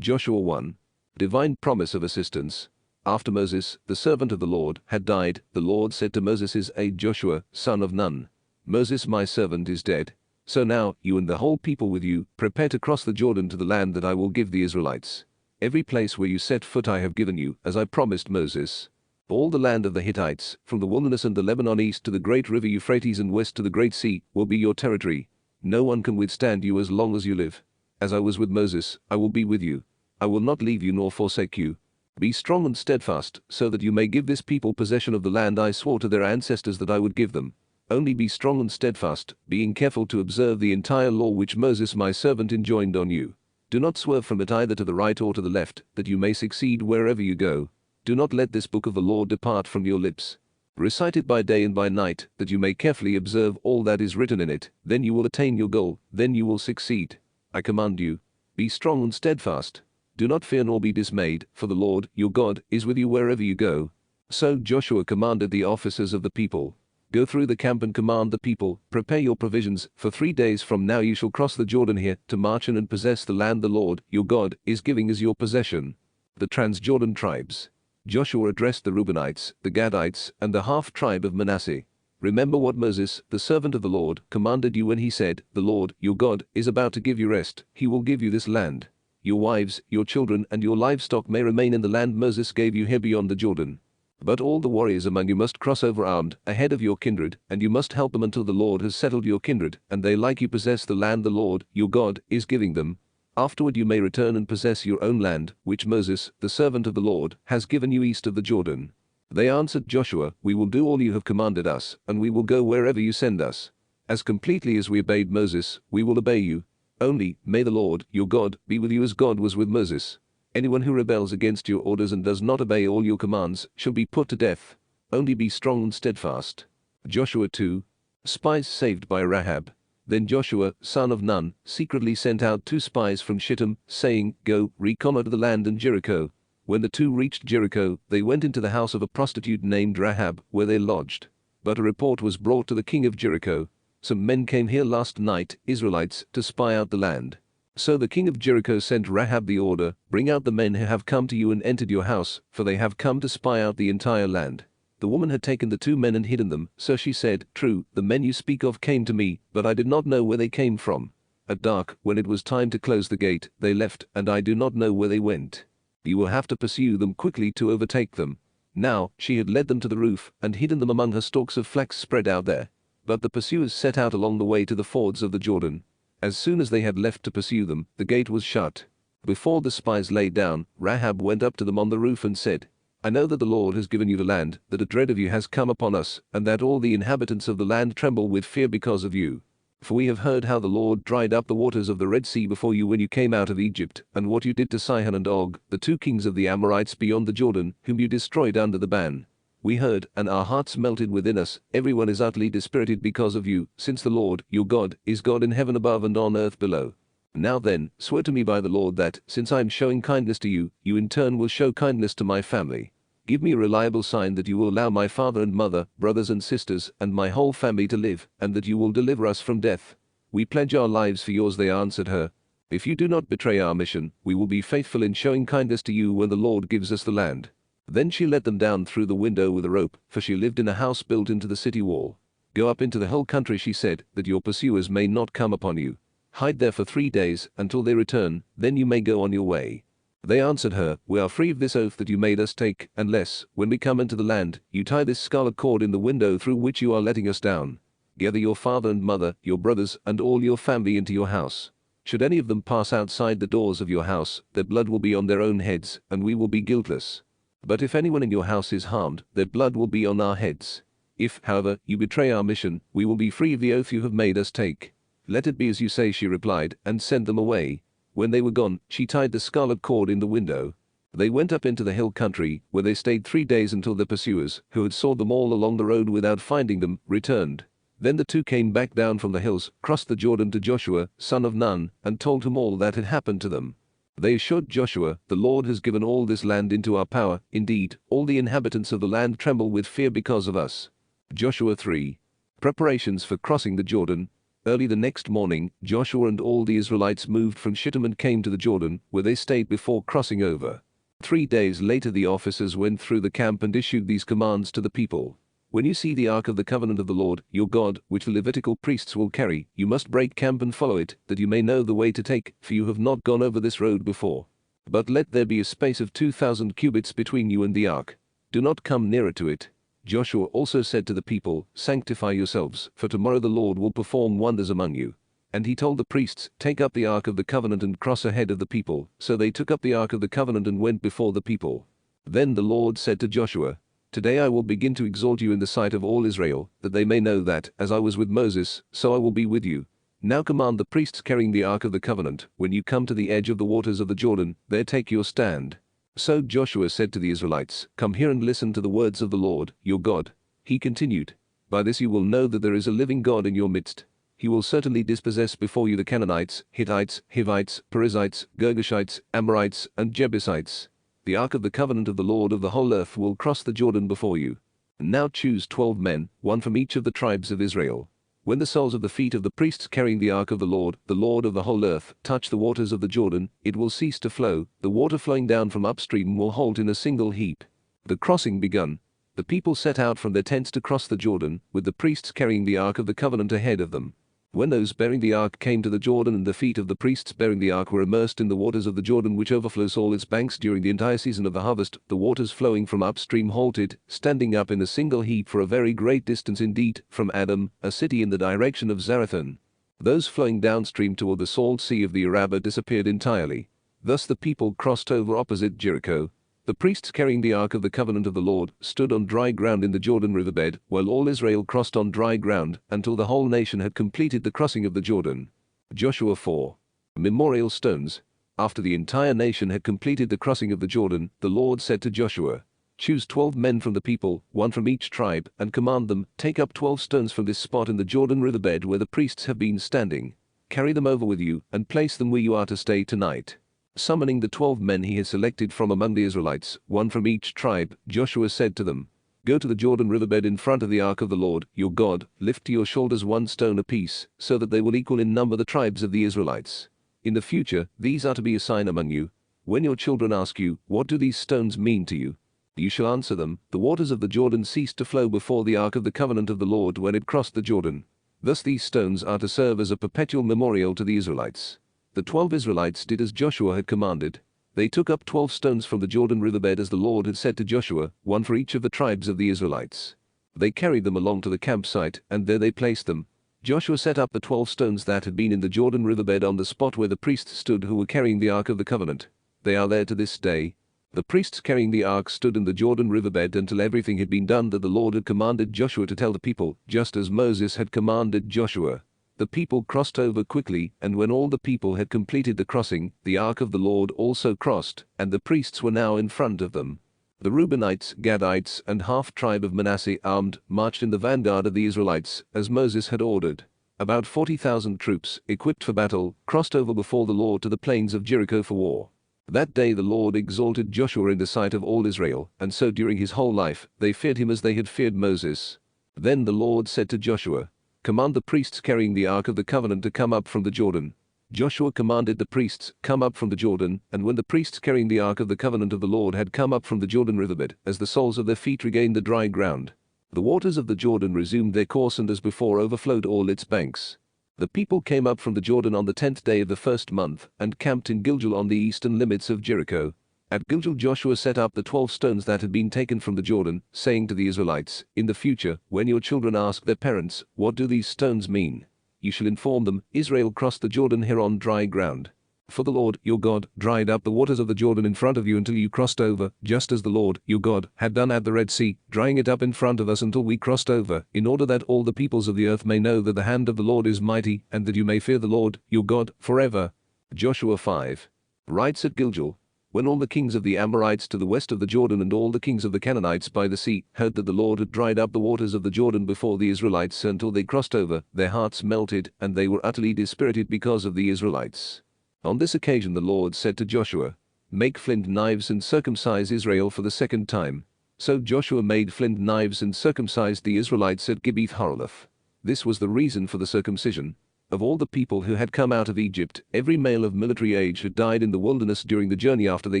Joshua 1. Divine promise of assistance. After Moses, the servant of the Lord, had died, the Lord said to Moses' aide Joshua, son of Nun, Moses my servant is dead. So now, you and the whole people with you, prepare to cross the Jordan to the land that I will give the Israelites. Every place where you set foot I have given you, as I promised Moses. All the land of the Hittites, from the wilderness and the Lebanon east to the great river Euphrates and west to the great sea, will be your territory. No one can withstand you as long as you live. As I was with Moses, I will be with you. I will not leave you nor forsake you. Be strong and steadfast, so that you may give this people possession of the land I swore to their ancestors that I would give them. Only be strong and steadfast, being careful to observe the entire law which Moses my servant enjoined on you. Do not swerve from it either to the right or to the left, that you may succeed wherever you go. Do not let this book of the law depart from your lips. Recite it by day and by night, that you may carefully observe all that is written in it. Then you will attain your goal, then you will succeed. I command you, be strong and steadfast. Do not fear nor be dismayed, for the Lord, your God, is with you wherever you go. So Joshua commanded the officers of the people, go through the camp and command the people, prepare your provisions, for 3 days from now you shall cross the Jordan here, to march in and possess the land the Lord, your God, is giving as your possession. The Transjordan tribes. Joshua addressed the Reubenites, the Gadites, and the half-tribe of Manasseh. Remember what Moses, the servant of the Lord, commanded you when he said, the Lord, your God, is about to give you rest. He will give you this land. Your wives, your children, and your livestock may remain in the land Moses gave you here beyond the Jordan. But all the warriors among you must cross over armed, ahead of your kindred, and you must help them until the Lord has settled your kindred, and they like you possess the land the Lord, your God, is giving them. Afterward you may return and possess your own land, which Moses, the servant of the Lord, has given you east of the Jordan. They answered Joshua, we will do all you have commanded us, and we will go wherever you send us. As completely as we obeyed Moses, we will obey you. Only, may the Lord, your God, be with you as God was with Moses. Anyone who rebels against your orders and does not obey all your commands shall be put to death. Only be strong and steadfast. Joshua 2. Spies saved by Rahab. Then Joshua, son of Nun, secretly sent out 2 spies from Shittim, saying, go, reconnoiter the land and Jericho. When the 2 reached Jericho, they went into the house of a prostitute named Rahab, where they lodged. But a report was brought to the king of Jericho. Some men came here last night, Israelites, to spy out the land. So the king of Jericho sent Rahab the order, bring out the men who have come to you and entered your house, for they have come to spy out the entire land. The woman had taken the 2 men and hidden them, so she said, true, the men you speak of came to me, but I did not know where they came from. At dark, when it was time to close the gate, they left, and I do not know where they went. You will have to pursue them quickly to overtake them. Now, she had led them to the roof, and hidden them among her stalks of flax spread out there. But the pursuers set out along the way to the fords of the Jordan. As soon as they had left to pursue them, the gate was shut. Before the spies lay down, Rahab went up to them on the roof and said, I know that the Lord has given you the land, that a dread of you has come upon us, and that all the inhabitants of the land tremble with fear because of you. For we have heard how the Lord dried up the waters of the Red Sea before you when you came out of Egypt, and what you did to Sihon and Og, the 2 kings of the Amorites beyond the Jordan, whom you destroyed under the ban. We heard, and our hearts melted within us. Everyone is utterly dispirited because of you, since the Lord, your God, is God in heaven above and on earth below. Now then, swear to me by the Lord that, since I am showing kindness to you, you in turn will show kindness to my family. Give me a reliable sign that you will allow my father and mother, brothers and sisters, and my whole family to live, and that you will deliver us from death. We pledge our lives for yours, they answered her. If you do not betray our mission, we will be faithful in showing kindness to you when the Lord gives us the land. Then she let them down through the window with a rope, for she lived in a house built into the city wall. Go up into the hill country, she said, that your pursuers may not come upon you. Hide there for 3 days, until they return, then you may go on your way. They answered her, we are free of this oath that you made us take, unless, when we come into the land, you tie this scarlet cord in the window through which you are letting us down. Gather your father and mother, your brothers, and all your family into your house. Should any of them pass outside the doors of your house, their blood will be on their own heads, and we will be guiltless. But if anyone in your house is harmed, their blood will be on our heads. If, however, you betray our mission, we will be free of the oath you have made us take. Let it be as you say, she replied, and sent them away. When they were gone, she tied the scarlet cord in the window. They went up into the hill country, where they stayed 3 days until their pursuers, who had sought them all along the road without finding them, returned. Then the 2 came back down from the hills, crossed the Jordan to Joshua, son of Nun, and told him all that had happened to them. They assured Joshua, the Lord has given all this land into our power. Indeed, all the inhabitants of the land tremble with fear because of us. Joshua 3. Preparations for crossing the Jordan. Early the next morning, Joshua and all the Israelites moved from Shittim and came to the Jordan, where they stayed before crossing over. 3 days later the officers went through the camp and issued these commands to the people. When you see the ark of the covenant of the Lord, your God, which the Levitical priests will carry, you must break camp and follow it, that you may know the way to take, for you have not gone over this road before. But let there be a space of 2,000 cubits between you and the ark. Do not come nearer to it. Joshua also said to the people, Sanctify yourselves, for tomorrow the Lord will perform wonders among you. And he told the priests, Take up the ark of the covenant and cross ahead of the people. So they took up the ark of the covenant and went before the people. Then the Lord said to Joshua, Today I will begin to exalt you in the sight of all Israel, that they may know that, as I was with Moses, so I will be with you. Now command the priests carrying the ark of the covenant, when you come to the edge of the waters of the Jordan, there take your stand. So Joshua said to the Israelites, Come here and listen to the words of the Lord, your God. He continued, By this you will know that there is a living God in your midst. He will certainly dispossess before you the Canaanites, Hittites, Hivites, Perizzites, Girgashites, Amorites, and Jebusites. The ark of the covenant of the Lord of the whole earth will cross the Jordan before you. And now choose 12 men, one from each of the tribes of Israel. When the soles of the feet of the priests carrying the ark of the Lord of the whole earth, touch the waters of the Jordan, it will cease to flow, the water flowing down from upstream will halt in a single heap. The crossing begun. The people set out from their tents to cross the Jordan, with the priests carrying the ark of the covenant ahead of them. When those bearing the ark came to the Jordan and the feet of the priests bearing the ark were immersed in the waters of the Jordan which overflows all its banks during the entire season of the harvest, the waters flowing from upstream halted, standing up in a single heap for a very great distance indeed, from Adam, a city in the direction of Zarethan. Those flowing downstream toward the salt sea of the Arabah disappeared entirely. Thus the people crossed over opposite Jericho. The priests carrying the ark of the covenant of the Lord stood on dry ground in the Jordan riverbed, while all Israel crossed on dry ground, until the whole nation had completed the crossing of the Jordan. Joshua 4. Memorial stones. After the entire nation had completed the crossing of the Jordan, the Lord said to Joshua, Choose 12 men from the people, one from each tribe, and command them, Take up 12 stones from this spot in the Jordan riverbed where the priests have been standing. Carry them over with you, and place them where you are to stay tonight. Summoning the 12 men he had selected from among the Israelites, one from each tribe, Joshua said to them, Go to the Jordan riverbed in front of the ark of the Lord, your God, lift to your shoulders 1 stone apiece, so that they will equal in number the tribes of the Israelites. In the future, these are to be a sign among you. When your children ask you, What do these stones mean to you? You shall answer them, The waters of the Jordan ceased to flow before the ark of the covenant of the Lord when it crossed the Jordan. Thus these stones are to serve as a perpetual memorial to the Israelites. The 12 Israelites did as Joshua had commanded. They took up 12 stones from the Jordan riverbed as the Lord had said to Joshua, one for each of the tribes of the Israelites. They carried them along to the campsite, and there they placed them. Joshua set up the 12 stones that had been in the Jordan riverbed on the spot where the priests stood who were carrying the ark of the covenant. They are there to this day. The priests carrying the ark stood in the Jordan riverbed until everything had been done that the Lord had commanded Joshua to tell the people, just as Moses had commanded Joshua. The people crossed over quickly, and when all the people had completed the crossing, the ark of the Lord also crossed, and the priests were now in front of them. The Reubenites, Gadites, and half-tribe of Manasseh armed, marched in the vanguard of the Israelites, as Moses had ordered. About 40,000 troops, equipped for battle, crossed over before the Lord to the plains of Jericho for war. That day the Lord exalted Joshua in the sight of all Israel, and so during his whole life, they feared him as they had feared Moses. Then the Lord said to Joshua, Command the priests carrying the ark of the covenant to come up from the Jordan. Joshua commanded the priests, Come up from the Jordan, and when the priests carrying the ark of the covenant of the Lord had come up from the Jordan riverbed, as the soles of their feet regained the dry ground, the waters of the Jordan resumed their course and as before overflowed all its banks. The people came up from the Jordan on the 10th day of the first month, and camped in Gilgal on the eastern limits of Jericho. At Gilgal Joshua set up the 12 stones that had been taken from the Jordan, saying to the Israelites, In the future, when your children ask their parents, What do these stones mean? You shall inform them, Israel crossed the Jordan here on dry ground. For the Lord, your God, dried up the waters of the Jordan in front of you until you crossed over, just as the Lord, your God, had done at the Red Sea, drying it up in front of us until we crossed over, in order that all the peoples of the earth may know that the hand of the Lord is mighty, and that you may fear the Lord, your God, forever. Joshua 5. Rights at Gilgal. When all the kings of the Amorites to the west of the Jordan and all the kings of the Canaanites by the sea heard that the Lord had dried up the waters of the Jordan before the Israelites until they crossed over, their hearts melted, and they were utterly dispirited because of the Israelites. On this occasion the Lord said to Joshua, Make flint knives and circumcise Israel for the second time. So Joshua made flint knives and circumcised the Israelites at Gibeath Haaraloth. This was the reason for the circumcision. Of all the people who had come out of Egypt, every male of military age had died in the wilderness during the journey after they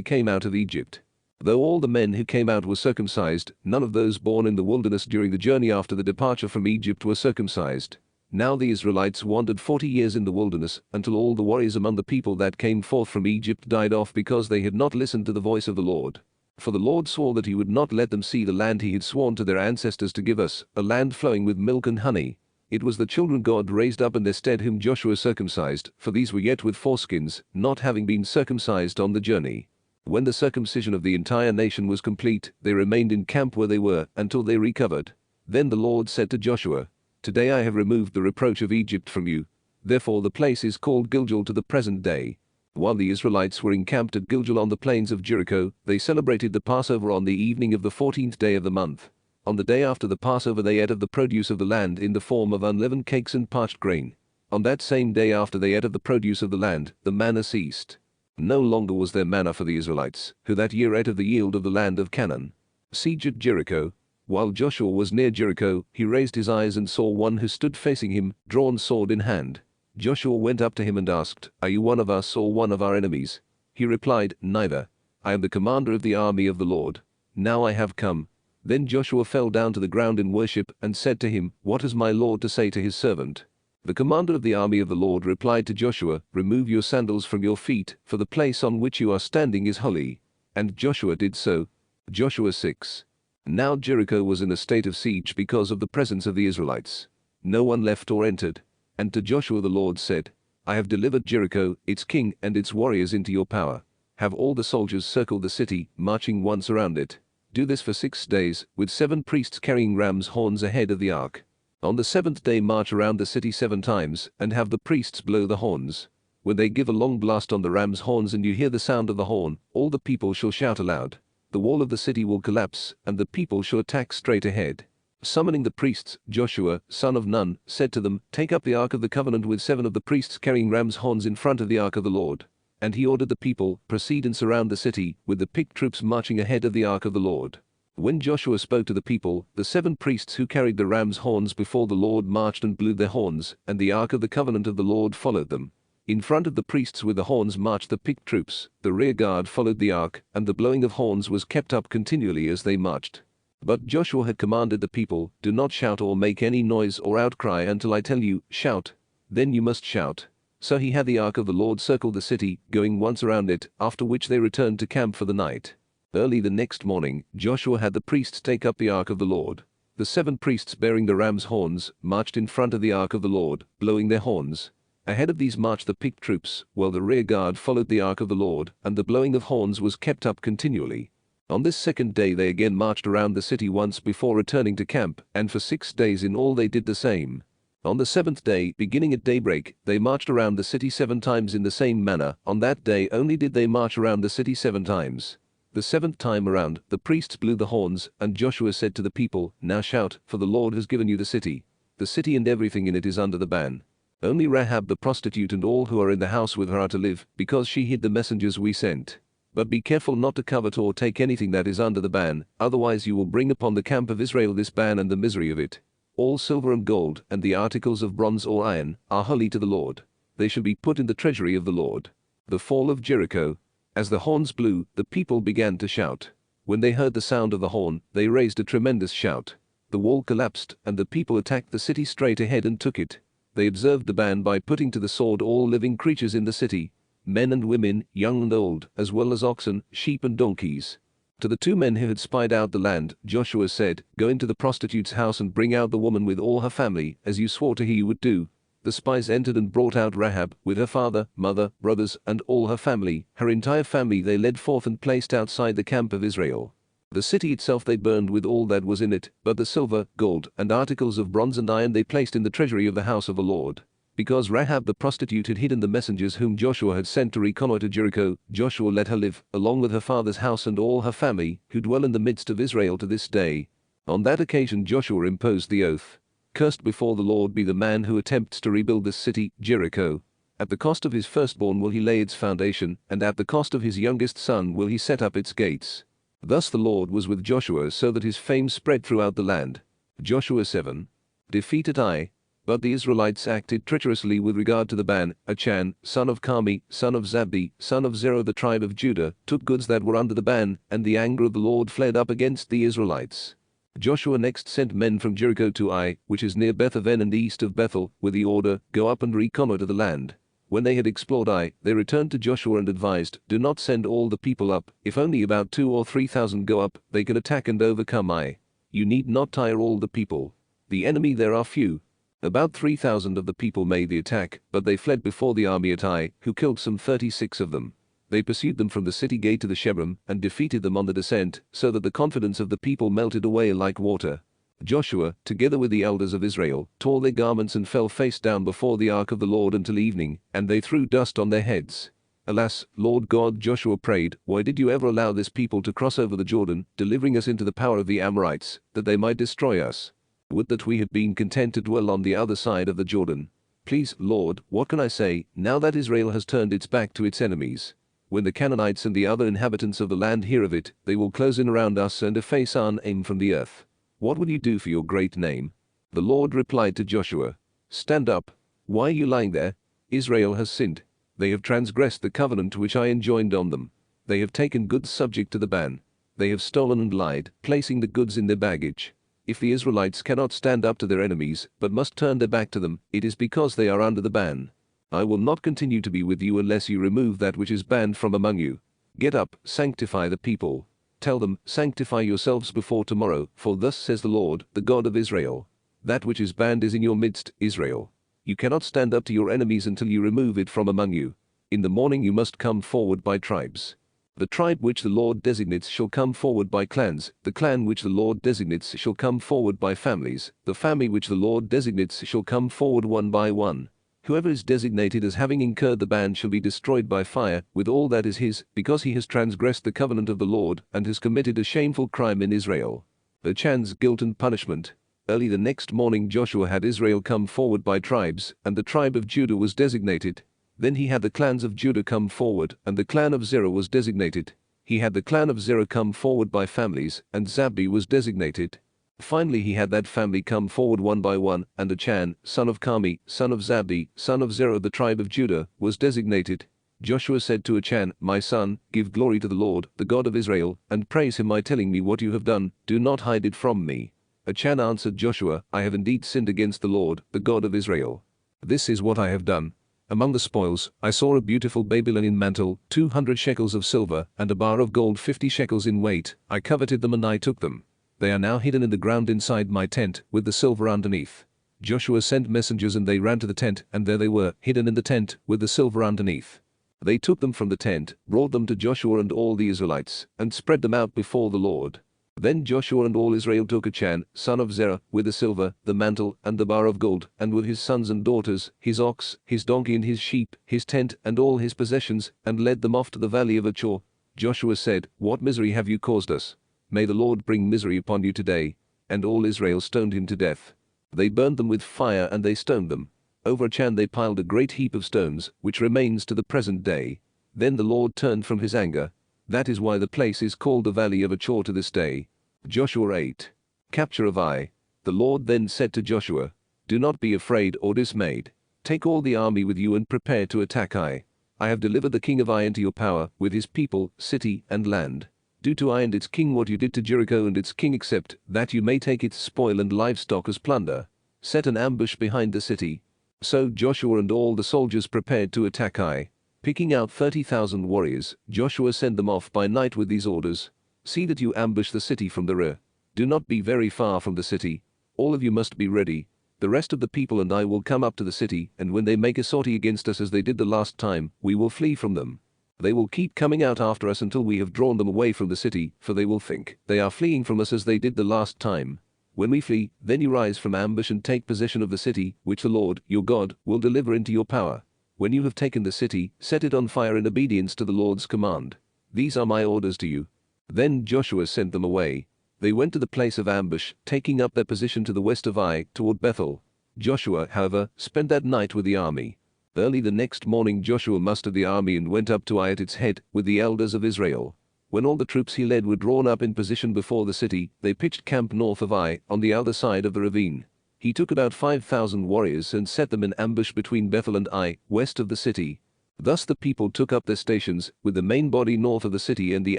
came out of Egypt. Though all the men who came out were circumcised, none of those born in the wilderness during the journey after the departure from Egypt were circumcised. Now the Israelites wandered 40 years in the wilderness, until all the warriors among the people that came forth from Egypt died off because they had not listened to the voice of the Lord. For the Lord swore that he would not let them see the land he had sworn to their ancestors to give us, a land flowing with milk and honey. It was the children God raised up in their stead whom Joshua circumcised, for these were yet with foreskins, not having been circumcised on the journey. When the circumcision of the entire nation was complete, they remained in camp where they were, until they recovered. Then the Lord said to Joshua, "Today I have removed the reproach of Egypt from you." Therefore the place is called Gilgal to the present day. While the Israelites were encamped at Gilgal on the plains of Jericho, they celebrated the Passover on the evening of the 14th day of the month. On the day after the Passover they ate of the produce of the land in the form of unleavened cakes and parched grain. On that same day after they ate of the produce of the land, the manna ceased. No longer was there manna for the Israelites, who that year ate of the yield of the land of Canaan. Siege at Jericho. While Joshua was near Jericho, he raised his eyes and saw one who stood facing him, drawn sword in hand. Joshua went up to him and asked, "Are you one of us or one of our enemies?" He replied, "Neither. I am the commander of the army of the Lord. Now I have come." Then Joshua fell down to the ground in worship and said to him, "What has my Lord to say to his servant?" The commander of the army of the Lord replied to Joshua, "Remove your sandals from your feet, for the place on which you are standing is holy." And Joshua did so. Joshua 6. Now Jericho was in a state of siege because of the presence of the Israelites. No one left or entered. And to Joshua the Lord said, "I have delivered Jericho, its king and its warriors into your power. Have all the soldiers circle the city, marching once around it. Do this for 6 days, with 7 priests carrying ram's horns ahead of the ark. On the 7th day march around the city 7 times, and have the priests blow the horns. When they give a long blast on the ram's horns and you hear the sound of the horn, all the people shall shout aloud. The wall of the city will collapse, and the people shall attack straight ahead." Summoning the priests, Joshua, son of Nun, said to them, "Take up the ark of the covenant with 7 of the priests carrying ram's horns in front of the ark of the Lord." And he ordered the people, "Proceed and surround the city, with the picked troops marching ahead of the ark of the Lord." When Joshua spoke to the people, the 7 priests who carried the ram's horns before the Lord marched and blew their horns, and the ark of the covenant of the Lord followed them. In front of the priests with the horns marched the picked troops, the rear guard followed the ark, and the blowing of horns was kept up continually as they marched. But Joshua had commanded the people, "Do not shout or make any noise or outcry until I tell you, shout. Then you must shout." So he had the ark of the Lord circle the city, going once around it, after which they returned to camp for the night. Early the next morning, Joshua had the priests take up the ark of the Lord. The 7 priests bearing the ram's horns marched in front of the ark of the Lord, blowing their horns. Ahead of these marched the picked troops, while the rear guard followed the ark of the Lord, and the blowing of horns was kept up continually. On this 2nd day they again marched around the city once before returning to camp, and for 6 days in all they did the same. On the 7th day, beginning at daybreak, they marched around the city 7 times in the same manner. On that day only did they march around the city 7 times. The 7th time around, the priests blew the horns, and Joshua said to the people, "Now shout, for the Lord has given you the city. The city and everything in it is under the ban. Only Rahab the prostitute and all who are in the house with her are to live, because she hid the messengers we sent. But be careful not to covet or take anything that is under the ban, otherwise you will bring upon the camp of Israel this ban and the misery of it. All silver and gold, and the articles of bronze or iron, are holy to the Lord. They shall be put in the treasury of the Lord." The fall of Jericho. As the horns blew, the people began to shout. When they heard the sound of the horn, they raised a tremendous shout. The wall collapsed, and the people attacked the city straight ahead and took it. They observed the ban by putting to the sword all living creatures in the city, men and women, young and old, as well as oxen, sheep and donkeys. To the 2 men who had spied out the land, Joshua said, "Go into the prostitute's house and bring out the woman with all her family, as you swore to her you would do." The spies entered and brought out Rahab, with her father, mother, brothers, and all her family. Her entire family they led forth and placed outside the camp of Israel. The city itself they burned with all that was in it, but the silver, gold, and articles of bronze and iron they placed in the treasury of the house of the Lord. Because Rahab the prostitute had hidden the messengers whom Joshua had sent to reconnoiter Jericho, Joshua let her live, along with her father's house and all her family, who dwell in the midst of Israel to this day. On that occasion Joshua imposed the oath, "Cursed before the Lord be the man who attempts to rebuild this city, Jericho. At the cost of his firstborn will he lay its foundation, and at the cost of his youngest son will he set up its gates." Thus the Lord was with Joshua so that his fame spread throughout the land. Joshua 7. Defeat at Ai. But the Israelites acted treacherously with regard to the ban. Achan, son of Carmi, son of Zabdi, son of Zerah, the tribe of Judah, took goods that were under the ban, and the anger of the Lord fled up against the Israelites. Joshua next sent men from Jericho to Ai, which is near Beth-aven and east of Bethel, with the order, "Go up and reconnoiter the land." When they had explored Ai, they returned to Joshua and advised, "Do not send all the people up. If only about 2,000 or 3,000 go up, they can attack and overcome Ai. You need not tire all the people. The enemy there are few." About 3,000 of the people made the attack, but they fled before the army at Ai, who killed some 36 of them. They pursued them from the city gate to the Shebram, and defeated them on the descent, so that the confidence of the people melted away like water. Joshua, together with the elders of Israel, tore their garments and fell face down before the ark of the Lord until evening, and they threw dust on their heads. "Alas, Lord God," Joshua prayed, "why did you ever allow this people to cross over the Jordan, delivering us into the power of the Amorites, that they might destroy us? Would that we had been content to dwell on the other side of the Jordan. Please, Lord, what can I say, now that Israel has turned its back to its enemies? When the Canaanites and the other inhabitants of the land hear of it, they will close in around us and efface our name from the earth. What will you do for your great name?" The Lord replied to Joshua, "Stand up. Why are you lying there? Israel has sinned. They have transgressed the covenant which I enjoined on them. They have taken goods subject to the ban. They have stolen and lied, placing the goods in their baggage. If the Israelites cannot stand up to their enemies, but must turn their back to them, it is because they are under the ban. I will not continue to be with you unless you remove that which is banned from among you. Get up, sanctify the people. Tell them, sanctify yourselves before tomorrow, for thus says the Lord, the God of Israel. That which is banned is in your midst, Israel. You cannot stand up to your enemies until you remove it from among you. In the morning you must come forward by tribes. The tribe which the Lord designates shall come forward by clans, the clan which the Lord designates shall come forward by families, the family which the Lord designates shall come forward one by one. Whoever is designated as having incurred the ban shall be destroyed by fire, with all that is his, because he has transgressed the covenant of the Lord, and has committed a shameful crime in Israel." Achan's guilt and punishment. Early the next morning Joshua had Israel come forward by tribes, and the tribe of Judah was designated. Then he had the clans of Judah come forward, and the clan of Zerah was designated. He had the clan of Zerah come forward by families, and Zabdi was designated. Finally he had that family come forward one by one, and Achan, son of Carmi, son of Zabdi, son of Zerah, the tribe of Judah, was designated. Joshua said to Achan, "My son, give glory to the Lord, the God of Israel, and praise him by telling me what you have done. Do not hide it from me." Achan answered Joshua, "I have indeed sinned against the Lord, the God of Israel. This is what I have done. Among the spoils, I saw a beautiful Babylonian mantle, 200 shekels of silver, and a bar of gold 50 shekels in weight. I coveted them and I took them. They are now hidden in the ground inside my tent, with the silver underneath." Joshua sent messengers and they ran to the tent, and there they were, hidden in the tent, with the silver underneath. They took them from the tent, brought them to Joshua and all the Israelites, and spread them out before the Lord. Then Joshua and all Israel took Achan, son of Zerah, with the silver, the mantle, and the bar of gold, and with his sons and daughters, his ox, his donkey and his sheep, his tent, and all his possessions, and led them off to the valley of Achor. Joshua said, "What misery have you caused us? May the Lord bring misery upon you today." And all Israel stoned him to death. They burned them with fire and they stoned them. Over Achan they piled a great heap of stones, which remains to the present day. Then the Lord turned from his anger. That is why the place is called the Valley of Achor to this day. Joshua 8. Capture of Ai. The Lord then said to Joshua, "Do not be afraid or dismayed. Take all the army with you and prepare to attack Ai. I have delivered the king of Ai into your power, with his people, city, and land. Do to Ai and its king what you did to Jericho and its king, except that you may take its spoil and livestock as plunder. Set an ambush behind the city." So Joshua and all the soldiers prepared to attack Ai. Picking out 30,000 warriors, Joshua sent them off by night with these orders: "See that you ambush the city from the rear. Do not be very far from the city. All of you must be ready. The rest of the people and I will come up to the city, and when they make a sortie against us as they did the last time, we will flee from them. They will keep coming out after us until we have drawn them away from the city, for they will think they are fleeing from us as they did the last time. When we flee, then you rise from ambush and take possession of the city, which the Lord, your God, will deliver into your power. When you have taken the city, set it on fire in obedience to the Lord's command. These are my orders to you." Then Joshua sent them away. They went to the place of ambush, taking up their position to the west of Ai, toward Bethel. Joshua, however, spent that night with the army. Early the next morning Joshua mustered the army and went up to Ai at its head, with the elders of Israel. When all the troops he led were drawn up in position before the city, they pitched camp north of Ai, on the other side of the ravine. he took about 5,000 warriors and set them in ambush between Bethel and Ai, west of the city. Thus the people took up their stations, with the main body north of the city and the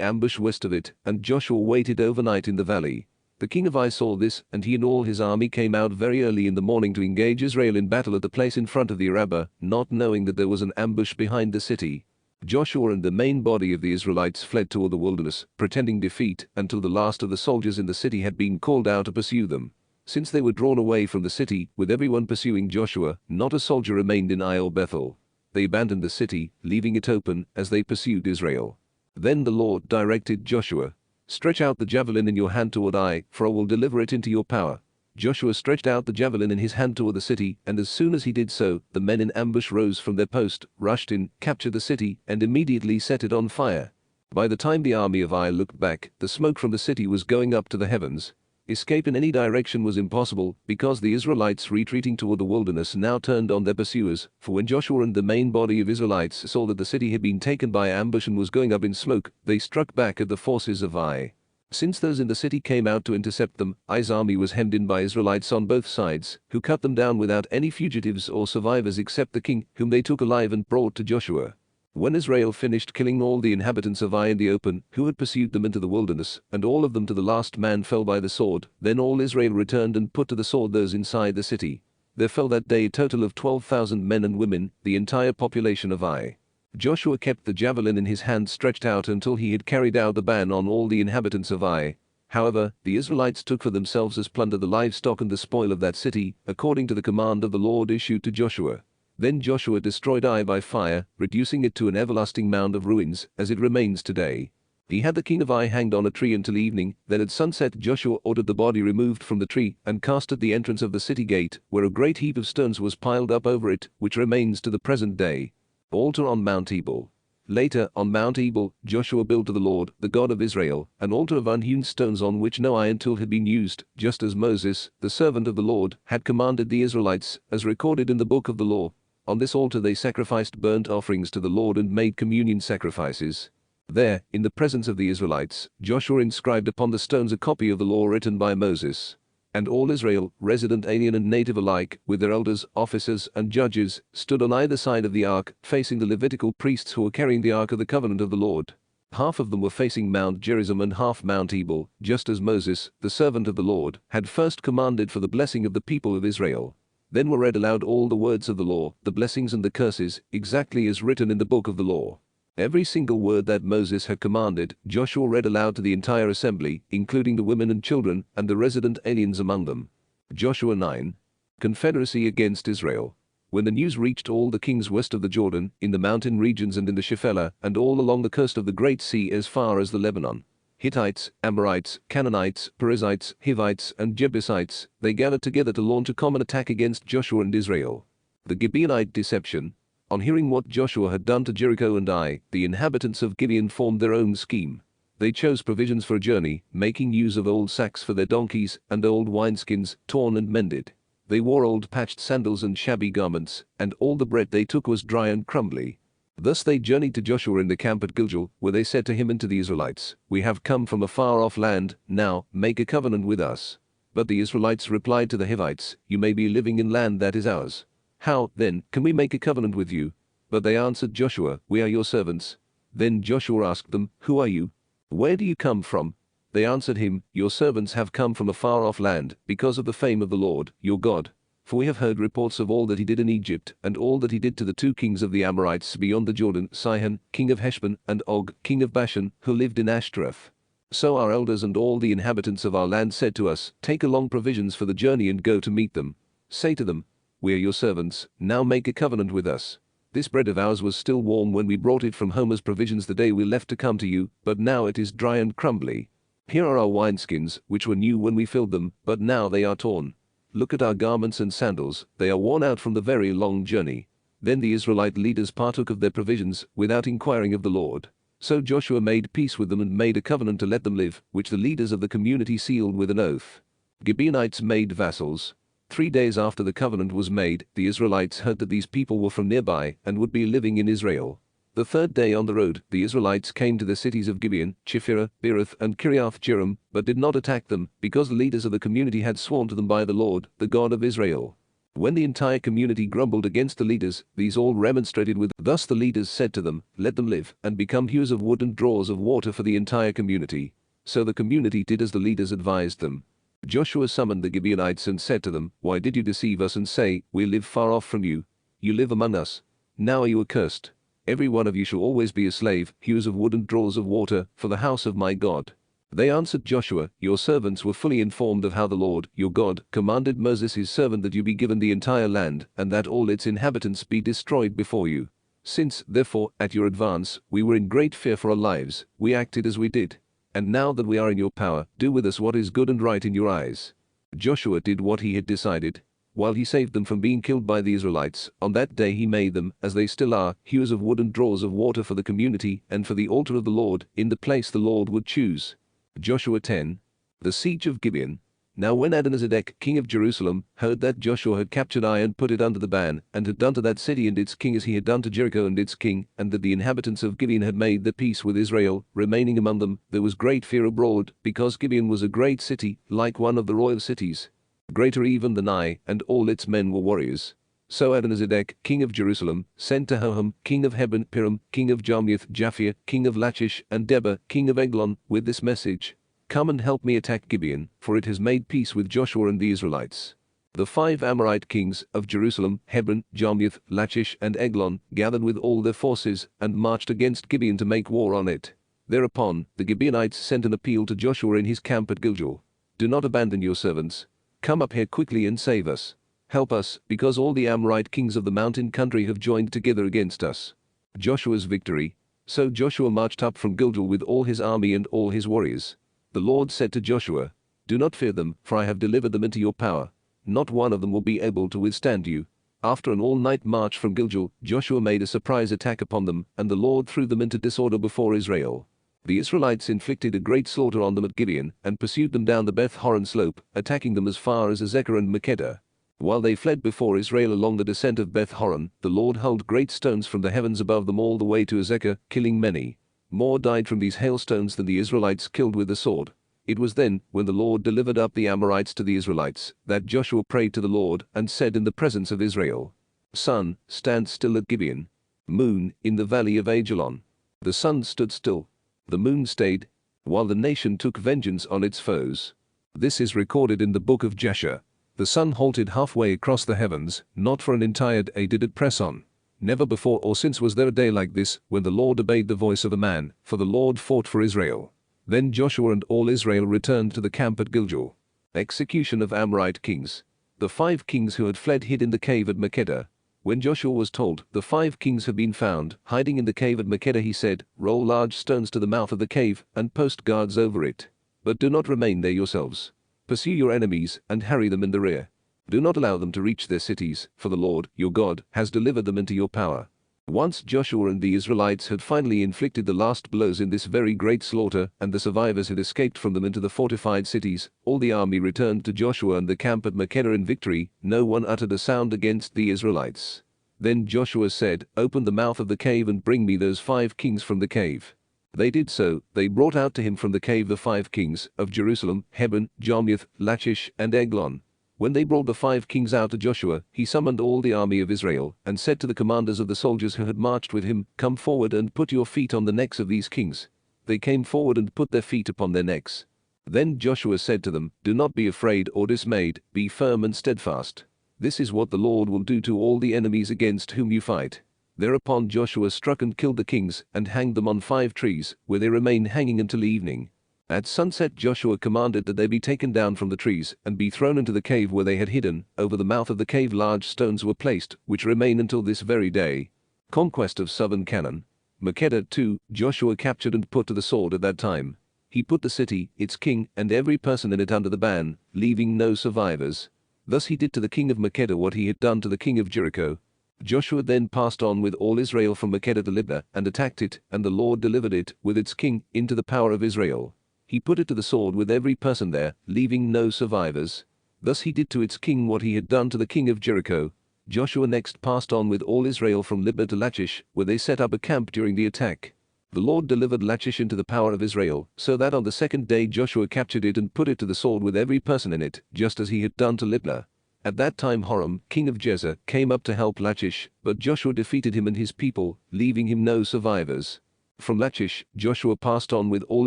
ambush west of it, and Joshua waited overnight in the valley. The king of Ai saw this, and he and all his army came out very early in the morning to engage Israel in battle at the place in front of the Arabah, not knowing that there was an ambush behind the city. Joshua and the main body of the Israelites fled toward the wilderness, pretending defeat, until the last of the soldiers in the city had been called out to pursue them. Since they were drawn away from the city, with everyone pursuing Joshua, not a soldier remained in Ai or Bethel. They abandoned the city, leaving it open, as they pursued Israel. Then the Lord directed Joshua, "Stretch out the javelin in your hand toward Ai, for I will deliver it into your power." Joshua stretched out the javelin in his hand toward the city, and as soon as he did so, the men in ambush rose from their post, rushed in, captured the city, and immediately set it on fire. By the time the army of Ai looked back, the smoke from the city was going up to the heavens. Escape in any direction was impossible, because the Israelites retreating toward the wilderness now turned on their pursuers, for when Joshua and the main body of Israelites saw that the city had been taken by ambush and was going up in smoke, they struck back at the forces of Ai. Since those in the city came out to intercept them, Ai's army was hemmed in by Israelites on both sides, who cut them down without any fugitives or survivors except the king, whom they took alive and brought to Joshua. When Israel finished killing all the inhabitants of Ai in the open, who had pursued them into the wilderness, and all of them to the last man fell by the sword, then all Israel returned and put to the sword those inside the city. There fell that day a total of 12,000 men and women, the entire population of Ai. Joshua kept the javelin in his hand stretched out until he had carried out the ban on all the inhabitants of Ai. However, the Israelites took for themselves as plunder the livestock and the spoil of that city, according to the command of the Lord issued to Joshua. Then Joshua destroyed Ai by fire, reducing it to an everlasting mound of ruins, as it remains today. He had the king of Ai hanged on a tree until evening. Then at sunset Joshua ordered the body removed from the tree and cast at the entrance of the city gate, where a great heap of stones was piled up over it, which remains to the present day. Altar on Mount Ebal. Later, on Mount Ebal, Joshua built to the Lord, the God of Israel, an altar of unhewn stones on which no iron tool had been used, just as Moses, the servant of the Lord, had commanded the Israelites, as recorded in the book of the law. On this altar they sacrificed burnt offerings to the Lord and made communion sacrifices. There, in the presence of the Israelites, Joshua inscribed upon the stones a copy of the law written by Moses. And all Israel, resident, alien and native alike, with their elders, officers, and judges, stood on either side of the ark, facing the Levitical priests who were carrying the ark of the covenant of the Lord. Half of them were facing Mount Gerizim and half Mount Ebal, just as Moses, the servant of the Lord, had first commanded for the blessing of the people of Israel. Then were read aloud all the words of the law, the blessings and the curses, exactly as written in the book of the law. Every single word that Moses had commanded, Joshua read aloud to the entire assembly, including the women and children, and the resident aliens among them. Joshua 9. Confederacy against Israel. When the news reached all the kings west of the Jordan, in the mountain regions and in the Shephelah, and all along the coast of the Great Sea as far as the Lebanon, Hittites, Amorites, Canaanites, Perizzites, Hivites, and Jebusites, they gathered together to launch a common attack against Joshua and Israel. The Gibeonite deception. On hearing what Joshua had done to Jericho and Ai, the inhabitants of Gibeon formed their own scheme. They chose provisions for a journey, making use of old sacks for their donkeys, and old wineskins, torn and mended. They wore old patched sandals and shabby garments, and all the bread they took was dry and crumbly. Thus they journeyed to Joshua in the camp at Gilgal, where they said to him and to the Israelites, "We have come from a far-off land, now, make a covenant with us." But the Israelites replied to the Hivites, "You may be living in land that is ours. How, then, can we make a covenant with you?" But they answered Joshua, "We are your servants." Then Joshua asked them, "Who are you? Where do you come from?" They answered him, "Your servants have come from a far-off land, because of the fame of the Lord, your God. For we have heard reports of all that he did in Egypt, and all that he did to the two kings of the Amorites beyond the Jordan, Sihon, king of Heshbon, and Og, king of Bashan, who lived in Ashtaroth. So our elders and all the inhabitants of our land said to us, Take along provisions for the journey and go to meet them. Say to them, We are your servants, now make a covenant with us. This bread of ours was still warm when we brought it from home as provisions the day we left to come to you, but now it is dry and crumbly. Here are our wineskins, which were new when we filled them, but now they are torn. Look at our garments and sandals, they are worn out from the very long journey." Then the Israelite leaders partook of their provisions, without inquiring of the Lord. So Joshua made peace with them and made a covenant to let them live, which the leaders of the community sealed with an oath. Gibeonites made vassals. 3 days after the covenant was made, the Israelites heard that these people were from nearby and would be living in Israel. The third day on the road, the Israelites came to the cities of Gibeon, Chephirah, Beeroth, and Kiriath-Jearim, but did not attack them, because the leaders of the community had sworn to them by the Lord, the God of Israel. When the entire community grumbled against the leaders, these all remonstrated with. Thus the leaders said to them, "Let them live, and become hewers of wood and drawers of water for the entire community." So the community did as the leaders advised them. Joshua summoned the Gibeonites and said to them, "Why did you deceive us and say, 'We live far off from you'? You live among us. Now are you accursed? Every one of you shall always be a slave, hewers of wood and drawers of water, for the house of my God." They answered Joshua, "Your servants were fully informed of how the Lord, your God, commanded Moses his servant that you be given the entire land, and that all its inhabitants be destroyed before you. Since, therefore, at your advance, we were in great fear for our lives, we acted as we did. And now that we are in your power, do with us what is good and right in your eyes." Joshua did what he had decided. While he saved them from being killed by the Israelites, on that day he made them, as they still are, hewers of wood and drawers of water for the community and for the altar of the Lord, in the place the Lord would choose. Joshua 10. The siege of Gibeon. Now when Adonizedek, king of Jerusalem, heard that Joshua had captured Ai and put it under the ban, and had done to that city and its king as he had done to Jericho and its king, and that the inhabitants of Gibeon had made their peace with Israel, remaining among them, there was great fear abroad, because Gibeon was a great city, like one of the royal cities, greater even than Ai, and all its men were warriors. So Adonizedek, king of Jerusalem, sent to Hoham, king of Hebron, Piram, king of Jarmuth, Japhia, king of Lachish, and Debir, king of Eglon, with this message: "Come and help me attack Gibeon, for it has made peace with Joshua and the Israelites." The 5 Amorite kings of Jerusalem, Hebron, Jarmuth, Lachish, and Eglon gathered with all their forces and marched against Gibeon to make war on it. Thereupon, the Gibeonites sent an appeal to Joshua in his camp at Gilgal: "Do not abandon your servants. Come up here quickly and save us. Help us, because all the Amorite kings of the mountain country have joined together against us." Joshua's victory. So Joshua marched up from Gilgal with all his army and all his warriors. The Lord said to Joshua, "Do not fear them, for I have delivered them into your power. Not one of them will be able to withstand you." After an all-night march from Gilgal, Joshua made a surprise attack upon them, and the Lord threw them into disorder before Israel. The Israelites inflicted a great slaughter on them at Gibeon, and pursued them down the Beth-horon slope, attacking them as far as Azekah and Makkedah. While they fled before Israel along the descent of Beth-horon, the Lord hurled great stones from the heavens above them all the way to Azekah, killing many. More died from these hailstones than the Israelites killed with the sword. It was then, when the Lord delivered up the Amorites to the Israelites, that Joshua prayed to the Lord, and said in the presence of Israel: "Sun, stand still at Gibeon. Moon, in the valley of Ajalon." The sun stood still. The moon stayed, while the nation took vengeance on its foes. This is recorded in the book of Jasher. The sun halted halfway across the heavens, not for an entire day did it press on. Never before or since was there a day like this, when the Lord obeyed the voice of a man, for the Lord fought for Israel. Then Joshua and all Israel returned to the camp at Gilgal. Execution of Amorite kings. The 5 kings who had fled hid in the cave at Makkedah. When Joshua was told, "The 5 kings have been found hiding in the cave at Makkedah," he said, "Roll large stones to the mouth of the cave, and post guards over it. But do not remain there yourselves. Pursue your enemies, and harry them in the rear. Do not allow them to reach their cities, for the Lord, your God, has delivered them into your power." Once Joshua and the Israelites had finally inflicted the last blows in this very great slaughter, and the survivors had escaped from them into the fortified cities, all the army returned to Joshua and the camp at Makkedah in victory. No one uttered a sound against the Israelites. Then Joshua said, "Open the mouth of the cave and bring me those 5 kings from the cave." They did so. They brought out to him from the cave the 5 kings of Jerusalem, Hebron, Jarmuth, Lachish, and Eglon. When they brought the 5 kings out to Joshua, he summoned all the army of Israel, and said to the commanders of the soldiers who had marched with him, "Come forward and put your feet on the necks of these kings." They came forward and put their feet upon their necks. Then Joshua said to them, "Do not be afraid or dismayed, be firm and steadfast. This is what the Lord will do to all the enemies against whom you fight." Thereupon Joshua struck and killed the kings, and hanged them on 5 trees, where they remained hanging until evening. At sunset Joshua commanded that they be taken down from the trees, and be thrown into the cave where they had hidden. Over the mouth of the cave large stones were placed, which remain until this very day. Conquest of southern Canaan. Makkedah too, Joshua captured and put to the sword at that time. He put the city, its king, and every person in it under the ban, leaving no survivors. Thus he did to the king of Makkedah what he had done to the king of Jericho. Joshua then passed on with all Israel from Makkedah to Libnah, and attacked it, and the Lord delivered it, with its king, into the power of Israel. He put it to the sword with every person there, leaving no survivors. Thus he did to its king what he had done to the king of Jericho. Joshua next passed on with all Israel from Libnah to Lachish, where they set up a camp during the attack. The Lord delivered Lachish into the power of Israel, so that on the second day Joshua captured it and put it to the sword with every person in it, just as he had done to Libnah. At that time Horam, king of Jezer, came up to help Lachish, but Joshua defeated him and his people, leaving him no survivors. From Lachish, Joshua passed on with all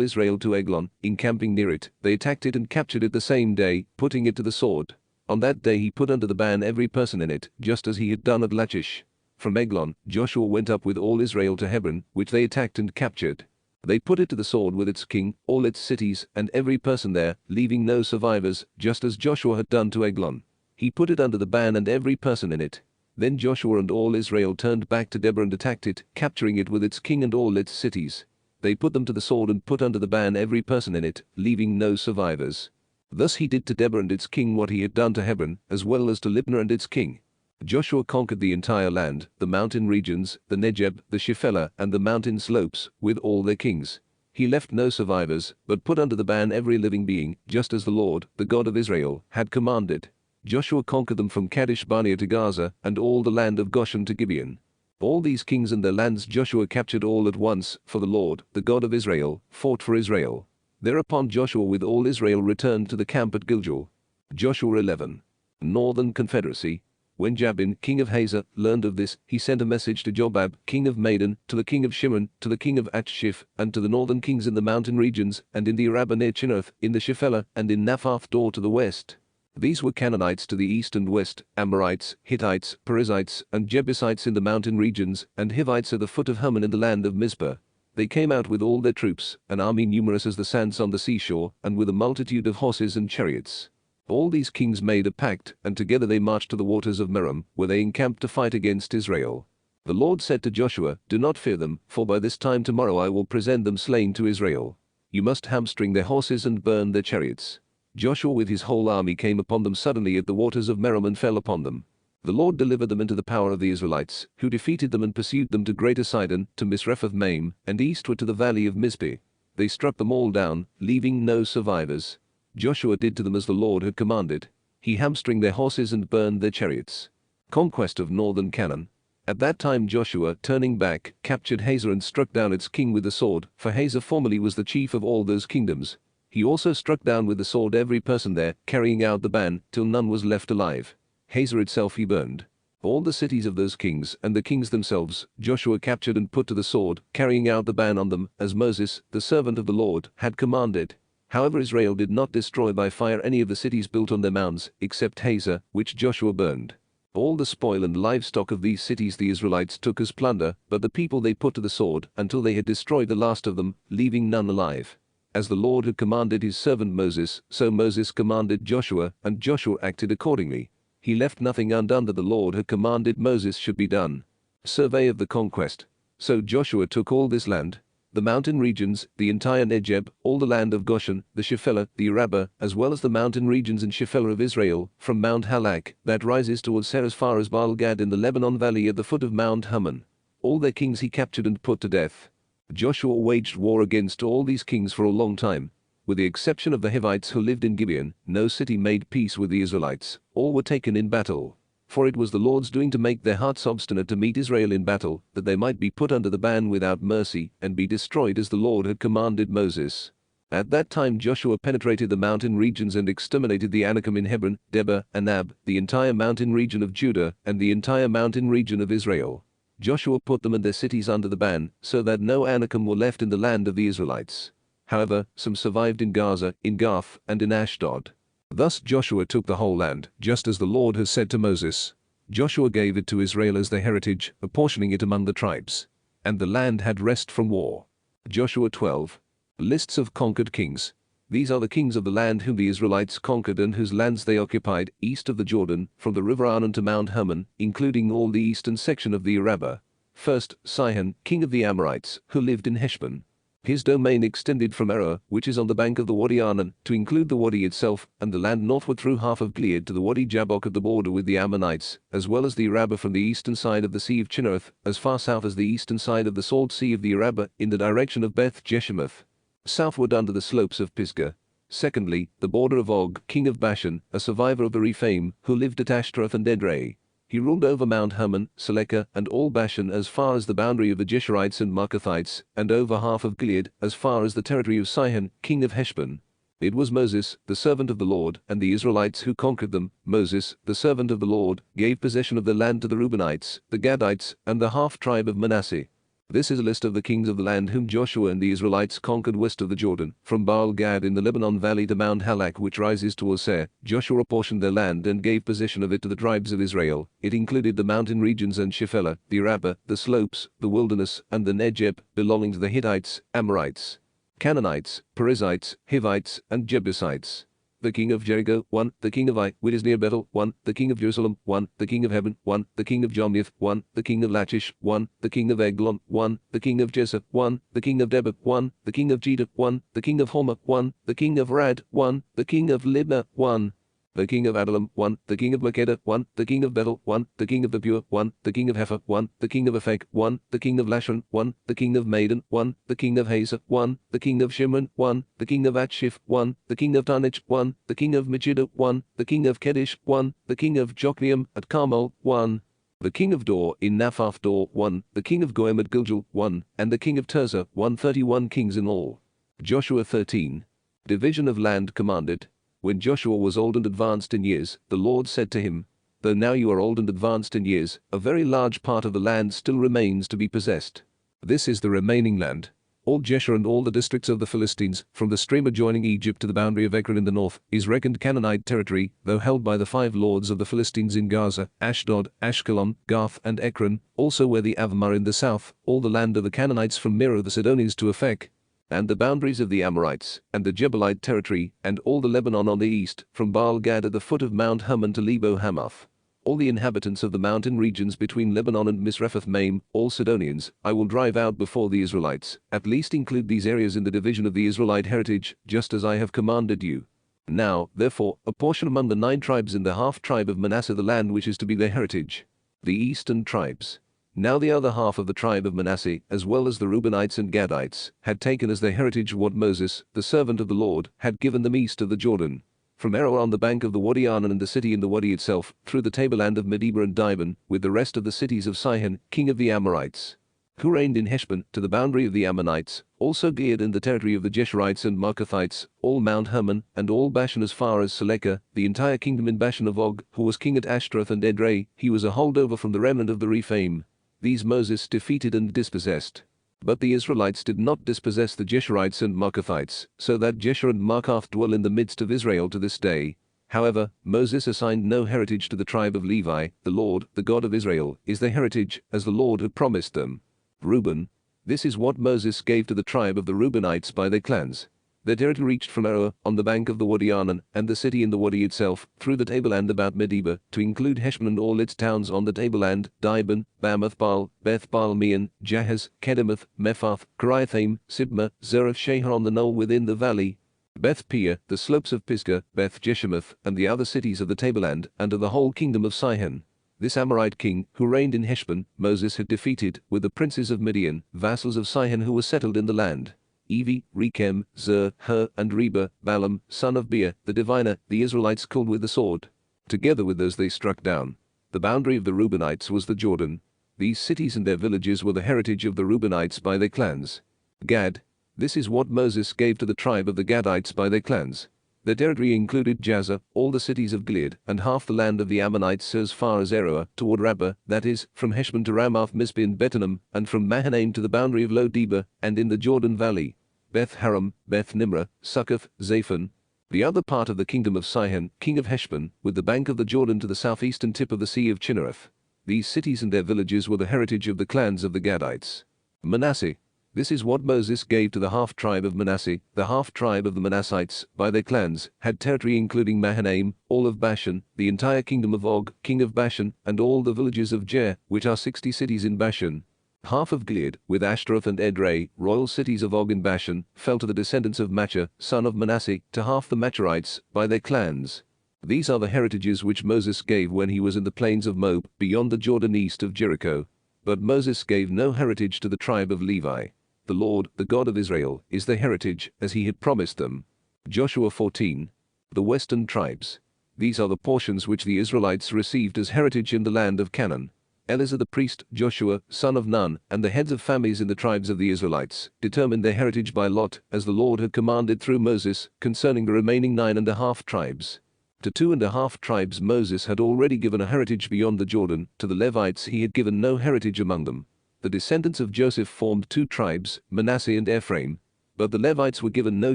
Israel to Eglon, encamping near it. They attacked it and captured it the same day, putting it to the sword. On that day he put under the ban every person in it, just as he had done at Lachish. From Eglon, Joshua went up with all Israel to Hebron, which they attacked and captured. They put it to the sword with its king, all its cities, and every person there, leaving no survivors, just as Joshua had done to Eglon. He put it under the ban and every person in it. Then Joshua and all Israel turned back to NABRE and attacked it, capturing it with its king and all its cities. They put them to the sword and put under the ban every person in it, leaving no survivors. Thus he did to NABRE and its king what he had done to Hebron, as well as to Libnah and its king. Joshua conquered the entire land, the mountain regions, the Negeb, the Shephelah, and the mountain slopes, with all their kings. He left no survivors, but put under the ban every living being, just as the Lord, the God of Israel, had commanded. Joshua conquered them from Kadesh Barnea to Gaza, and all the land of Goshen to Gibeon. All these kings and their lands Joshua captured all at once, for the Lord, the God of Israel, fought for Israel. Thereupon Joshua with all Israel returned to the camp at Gilgal. Joshua 11. Northern Confederacy. When Jabin, king of Hazor, learned of this, he sent a message to Jobab, king of Madon, to the king of Shimron, to the king of Achshiph, and to the northern kings in the mountain regions, and in the Arabah near Chinnereth, in the Shephelah, and in Naphath Dor to the west. These were Canaanites to the east and west, Amorites, Hittites, Perizzites, and Jebusites in the mountain regions, and Hivites at the foot of Hermon in the land of Mizpah. They came out with all their troops, an army numerous as the sands on the seashore, and with a multitude of horses and chariots. All these kings made a pact, and together they marched to the waters of Merom, where they encamped to fight against Israel. The Lord said to Joshua, "Do not fear them, for by this time tomorrow I will present them slain to Israel. You must hamstring their horses and burn their chariots." Joshua with his whole army came upon them suddenly at the waters of Merom and fell upon them. The Lord delivered them into the power of the Israelites, who defeated them and pursued them to Greater Sidon, to Misrephoth-Maim, and eastward to the valley of Mizpeh. They struck them all down, leaving no survivors. Joshua did to them as the Lord had commanded. He hamstringed their horses and burned their chariots. Conquest of northern Canaan. At that time Joshua, turning back, captured Hazor and struck down its king with the sword, for Hazor formerly was the chief of all those kingdoms. He also struck down with the sword every person there, carrying out the ban, till none was left alive. Hazor itself he burned. All the cities of those kings, and the kings themselves, Joshua captured and put to the sword, carrying out the ban on them, as Moses, the servant of the Lord, had commanded. However, Israel did not destroy by fire any of the cities built on their mounds, except Hazor, which Joshua burned. All the spoil and livestock of these cities the Israelites took as plunder, but the people they put to the sword, until they had destroyed the last of them, leaving none alive. As the Lord had commanded his servant Moses, so Moses commanded Joshua, and Joshua acted accordingly. He left nothing undone that the Lord had commanded Moses should be done. Survey of the conquest. So Joshua took all this land, the mountain regions, the entire Negeb, all the land of Goshen, the Shephelah, the Arabah, as well as the mountain regions and Shephelah of Israel, from Mount Halak, that rises towards Seir as far as Baal-Gad in the Lebanon valley at the foot of Mount Hermon. All their kings he captured and put to death. Joshua waged war against all these kings for a long time. With the exception of the Hivites who lived in Gibeon, no city made peace with the Israelites. All were taken in battle. For it was the Lord's doing to make their hearts obstinate to meet Israel in battle, that they might be put under the ban without mercy, and be destroyed as the Lord had commanded Moses. At that time Joshua penetrated the mountain regions and exterminated the Anakim in Hebron, Debir, Anab, the entire mountain region of Judah, and the entire mountain region of Israel. Joshua put them and their cities under the ban, so that no Anakim were left in the land of the Israelites. However, some survived in Gaza, in Gath, and in Ashdod. Thus Joshua took the whole land, just as the Lord has said to Moses. Joshua gave it to Israel as their heritage, apportioning it among the tribes. And the land had rest from war. Joshua 12. Lists of conquered kings. These are the kings of the land whom the Israelites conquered and whose lands they occupied, east of the Jordan, from the river Arnon to Mount Hermon, including all the eastern section of the Arabah. First, Sihon, king of the Amorites, who lived in Heshbon. His domain extended from Aroer, which is on the bank of the Wadi Arnon, to include the Wadi itself, and the land northward through half of Gilead to the Wadi Jabbok at the border with the Ammonites, as well as the Arabah from the eastern side of the Sea of Chinnereth, as far south as the eastern side of the Salt Sea of the Arabah, in the direction of Beth Jeshemoth. Southward under the slopes of Pisgah. Secondly, the border of Og, king of Bashan, a survivor of the Rephaim, who lived at Ashtaroth and Edrei. He ruled over Mount Hermon, Seleka, and all Bashan as far as the boundary of the Geshurites and Maacathites, and over half of Gilead as far as the territory of Sihon, king of Heshbon. It was Moses, the servant of the Lord, and the Israelites who conquered them. Moses, the servant of the Lord, gave possession of the land to the Reubenites, the Gadites, and the half-tribe of Manasseh. This is a list of the kings of the land whom Joshua and the Israelites conquered west of the Jordan, from Baal-Gad in the Lebanon valley to Mount Halak which rises towards Seir. Joshua apportioned their land and gave possession of it to the tribes of Israel. It included the mountain regions and Shephelah, the Arabah, the slopes, the wilderness, and the Negeb, belonging to the Hittites, Amorites, Canaanites, Perizzites, Hivites, and Jebusites. The king of Jericho, 1. The king of Ai, which is near Bethel, 1. The king of Jerusalem, 1. The king of Hebron, 1. The king of Jarmuth, 1. The king of Lachish, 1. The king of Eglon, 1. The king of Jezer, 1. The king of Debir, 1. The king of Judah, 1. The king of Hormah, 1. The king of Rad, 1. The king of Libnah, 1. The king of Adullam, 1. The king of Makkedah, 1. The king of Bethel, 1. The king of Tapua, 1. The king of Hepher, 1. The king of Aphek, 1. The king of Lashon, 1. The king of Maiden, 1. The king of Hazor, 1. The king of Shimron, 1. The king of Atshif, 1. The king of Tanich, 1. The king of Megiddo, 1. The king of Kedesh, 1. The king of Jokneam at Carmel, 1. The king of Dor in Naphath Dor, 1. The king of Goim at Gilgal, 1. And the king of Tirzah, 131 kings in all. Joshua 13. Division of land commanded. When Joshua was old and advanced in years, the Lord said to him, Though now you are old and advanced in years, a very large part of the land still remains to be possessed. This is the remaining land. All Geshur and all the districts of the Philistines, from the stream adjoining Egypt to the boundary of Ekron in the north, is reckoned Canaanite territory, though held by the 5 lords of the Philistines in Gaza, Ashdod, Ashkelon, Gath, and Ekron, also where the Avim are in the south, all the land of the Canaanites from Meroe the Sidonians to Aphek, and the boundaries of the Amorites, and the Jebelite territory, and all the Lebanon on the east, from Baal-Gad at the foot of Mount Hermon to Lebo-Hamath. All the inhabitants of the mountain regions between Lebanon and Misrephoth-Maim, all Sidonians, I will drive out before the Israelites. At least include these areas in the division of the Israelite heritage, just as I have commanded you. Now, therefore, apportion among the 9 tribes in the half-tribe of Manasseh the land which is to be their heritage. The eastern tribes. Now the other half of the tribe of Manasseh, as well as the Reubenites and Gadites, had taken as their heritage what Moses, the servant of the Lord, had given them east of the Jordan. From Aroer on the bank of the Wadi Arnon and the city in the Wadi itself, through the tableland of Medeba and Dibon, with the rest of the cities of Sihon, king of the Amorites, who reigned in Heshbon, to the boundary of the Ammonites, also Gilead and the territory of the Geshurites and Maacathites, all Mount Hermon, and all Bashan as far as Seleka, the entire kingdom in Bashan of Og, who was king at Ashtaroth and Edrei. He was a holdover from the remnant of the Rephaim. These Moses defeated and dispossessed. But the Israelites did not dispossess the Geshurites and Maacathites, so that Geshur and Maacath dwell in the midst of Israel to this day. However, Moses assigned no heritage to the tribe of Levi. The Lord, the God of Israel, is their heritage, as the Lord had promised them. Reuben. This is what Moses gave to the tribe of the Reubenites by their clans. Their territory reached from Aroer, on the bank of the Wadi Arnon, and the city in the Wadi itself, through the tableland about Medeba, to include Heshbon and all its towns on the tableland, Dibon, Bamoth-baal, Beth-baal-meon, Jahaz, Kedemoth, Mephath, Kiriathaim, Sibmah, Zereth-shahar on the knoll within the valley, Beth-peor, the slopes of Pisgah, Beth-jeshemoth, and the other cities of the tableland, and of the whole kingdom of Sihon. This Amorite king, who reigned in Heshbon, Moses had defeated, with the princes of Midian, vassals of Sihon who were settled in the land. Evi, Rechem, Zer, Hur, and Reba, Balaam, son of Beer, the diviner, the Israelites killed with the sword. Together with those they struck down. The boundary of the Reubenites was the Jordan. These cities and their villages were the heritage of the Reubenites by their clans. Gad. This is what Moses gave to the tribe of the Gadites by their clans. Their territory included Jazer, all the cities of Gilead, and half the land of the Ammonites as far as Aroer, toward Rabbah, that is, from Heshbon to Ramoth Mizpeh and Betonim, and from Mahanaim to the boundary of Lo-debar, and in the Jordan valley, Beth-haram, Beth-nimrah, Succoth, Zaphon. The other part of the kingdom of Sihon, king of Heshbon, with the bank of the Jordan to the southeastern tip of the sea of Chinnereth. These cities and their villages were the heritage of the clans of the Gadites. Manasseh. This is what Moses gave to the half-tribe of Manasseh. The half-tribe of the Manassites, by their clans, had territory including Mahanaim, all of Bashan, the entire kingdom of Og, king of Bashan, and all the villages of Jer, which are 60 cities in Bashan. Half of Gilead, with Ashtaroth and Edrei, royal cities of Og in Bashan, fell to the descendants of Machir, son of Manasseh, to half the Machirites, by their clans. These are the heritages which Moses gave when he was in the plains of Moab, beyond the Jordan east of Jericho. But Moses gave no heritage to the tribe of Levi. The Lord, the God of Israel, is their heritage, as he had promised them. Joshua 14. The western tribes. These are the portions which the Israelites received as heritage in the land of Canaan. Eleazar the priest, Joshua, son of Nun, and the heads of families in the tribes of the Israelites, determined their heritage by lot, as the Lord had commanded through Moses, concerning the remaining 9.5 tribes. To 2.5 tribes Moses had already given a heritage beyond the Jordan, to the Levites he had given no heritage among them. The descendants of Joseph formed 2 tribes, Manasseh and Ephraim. But the Levites were given no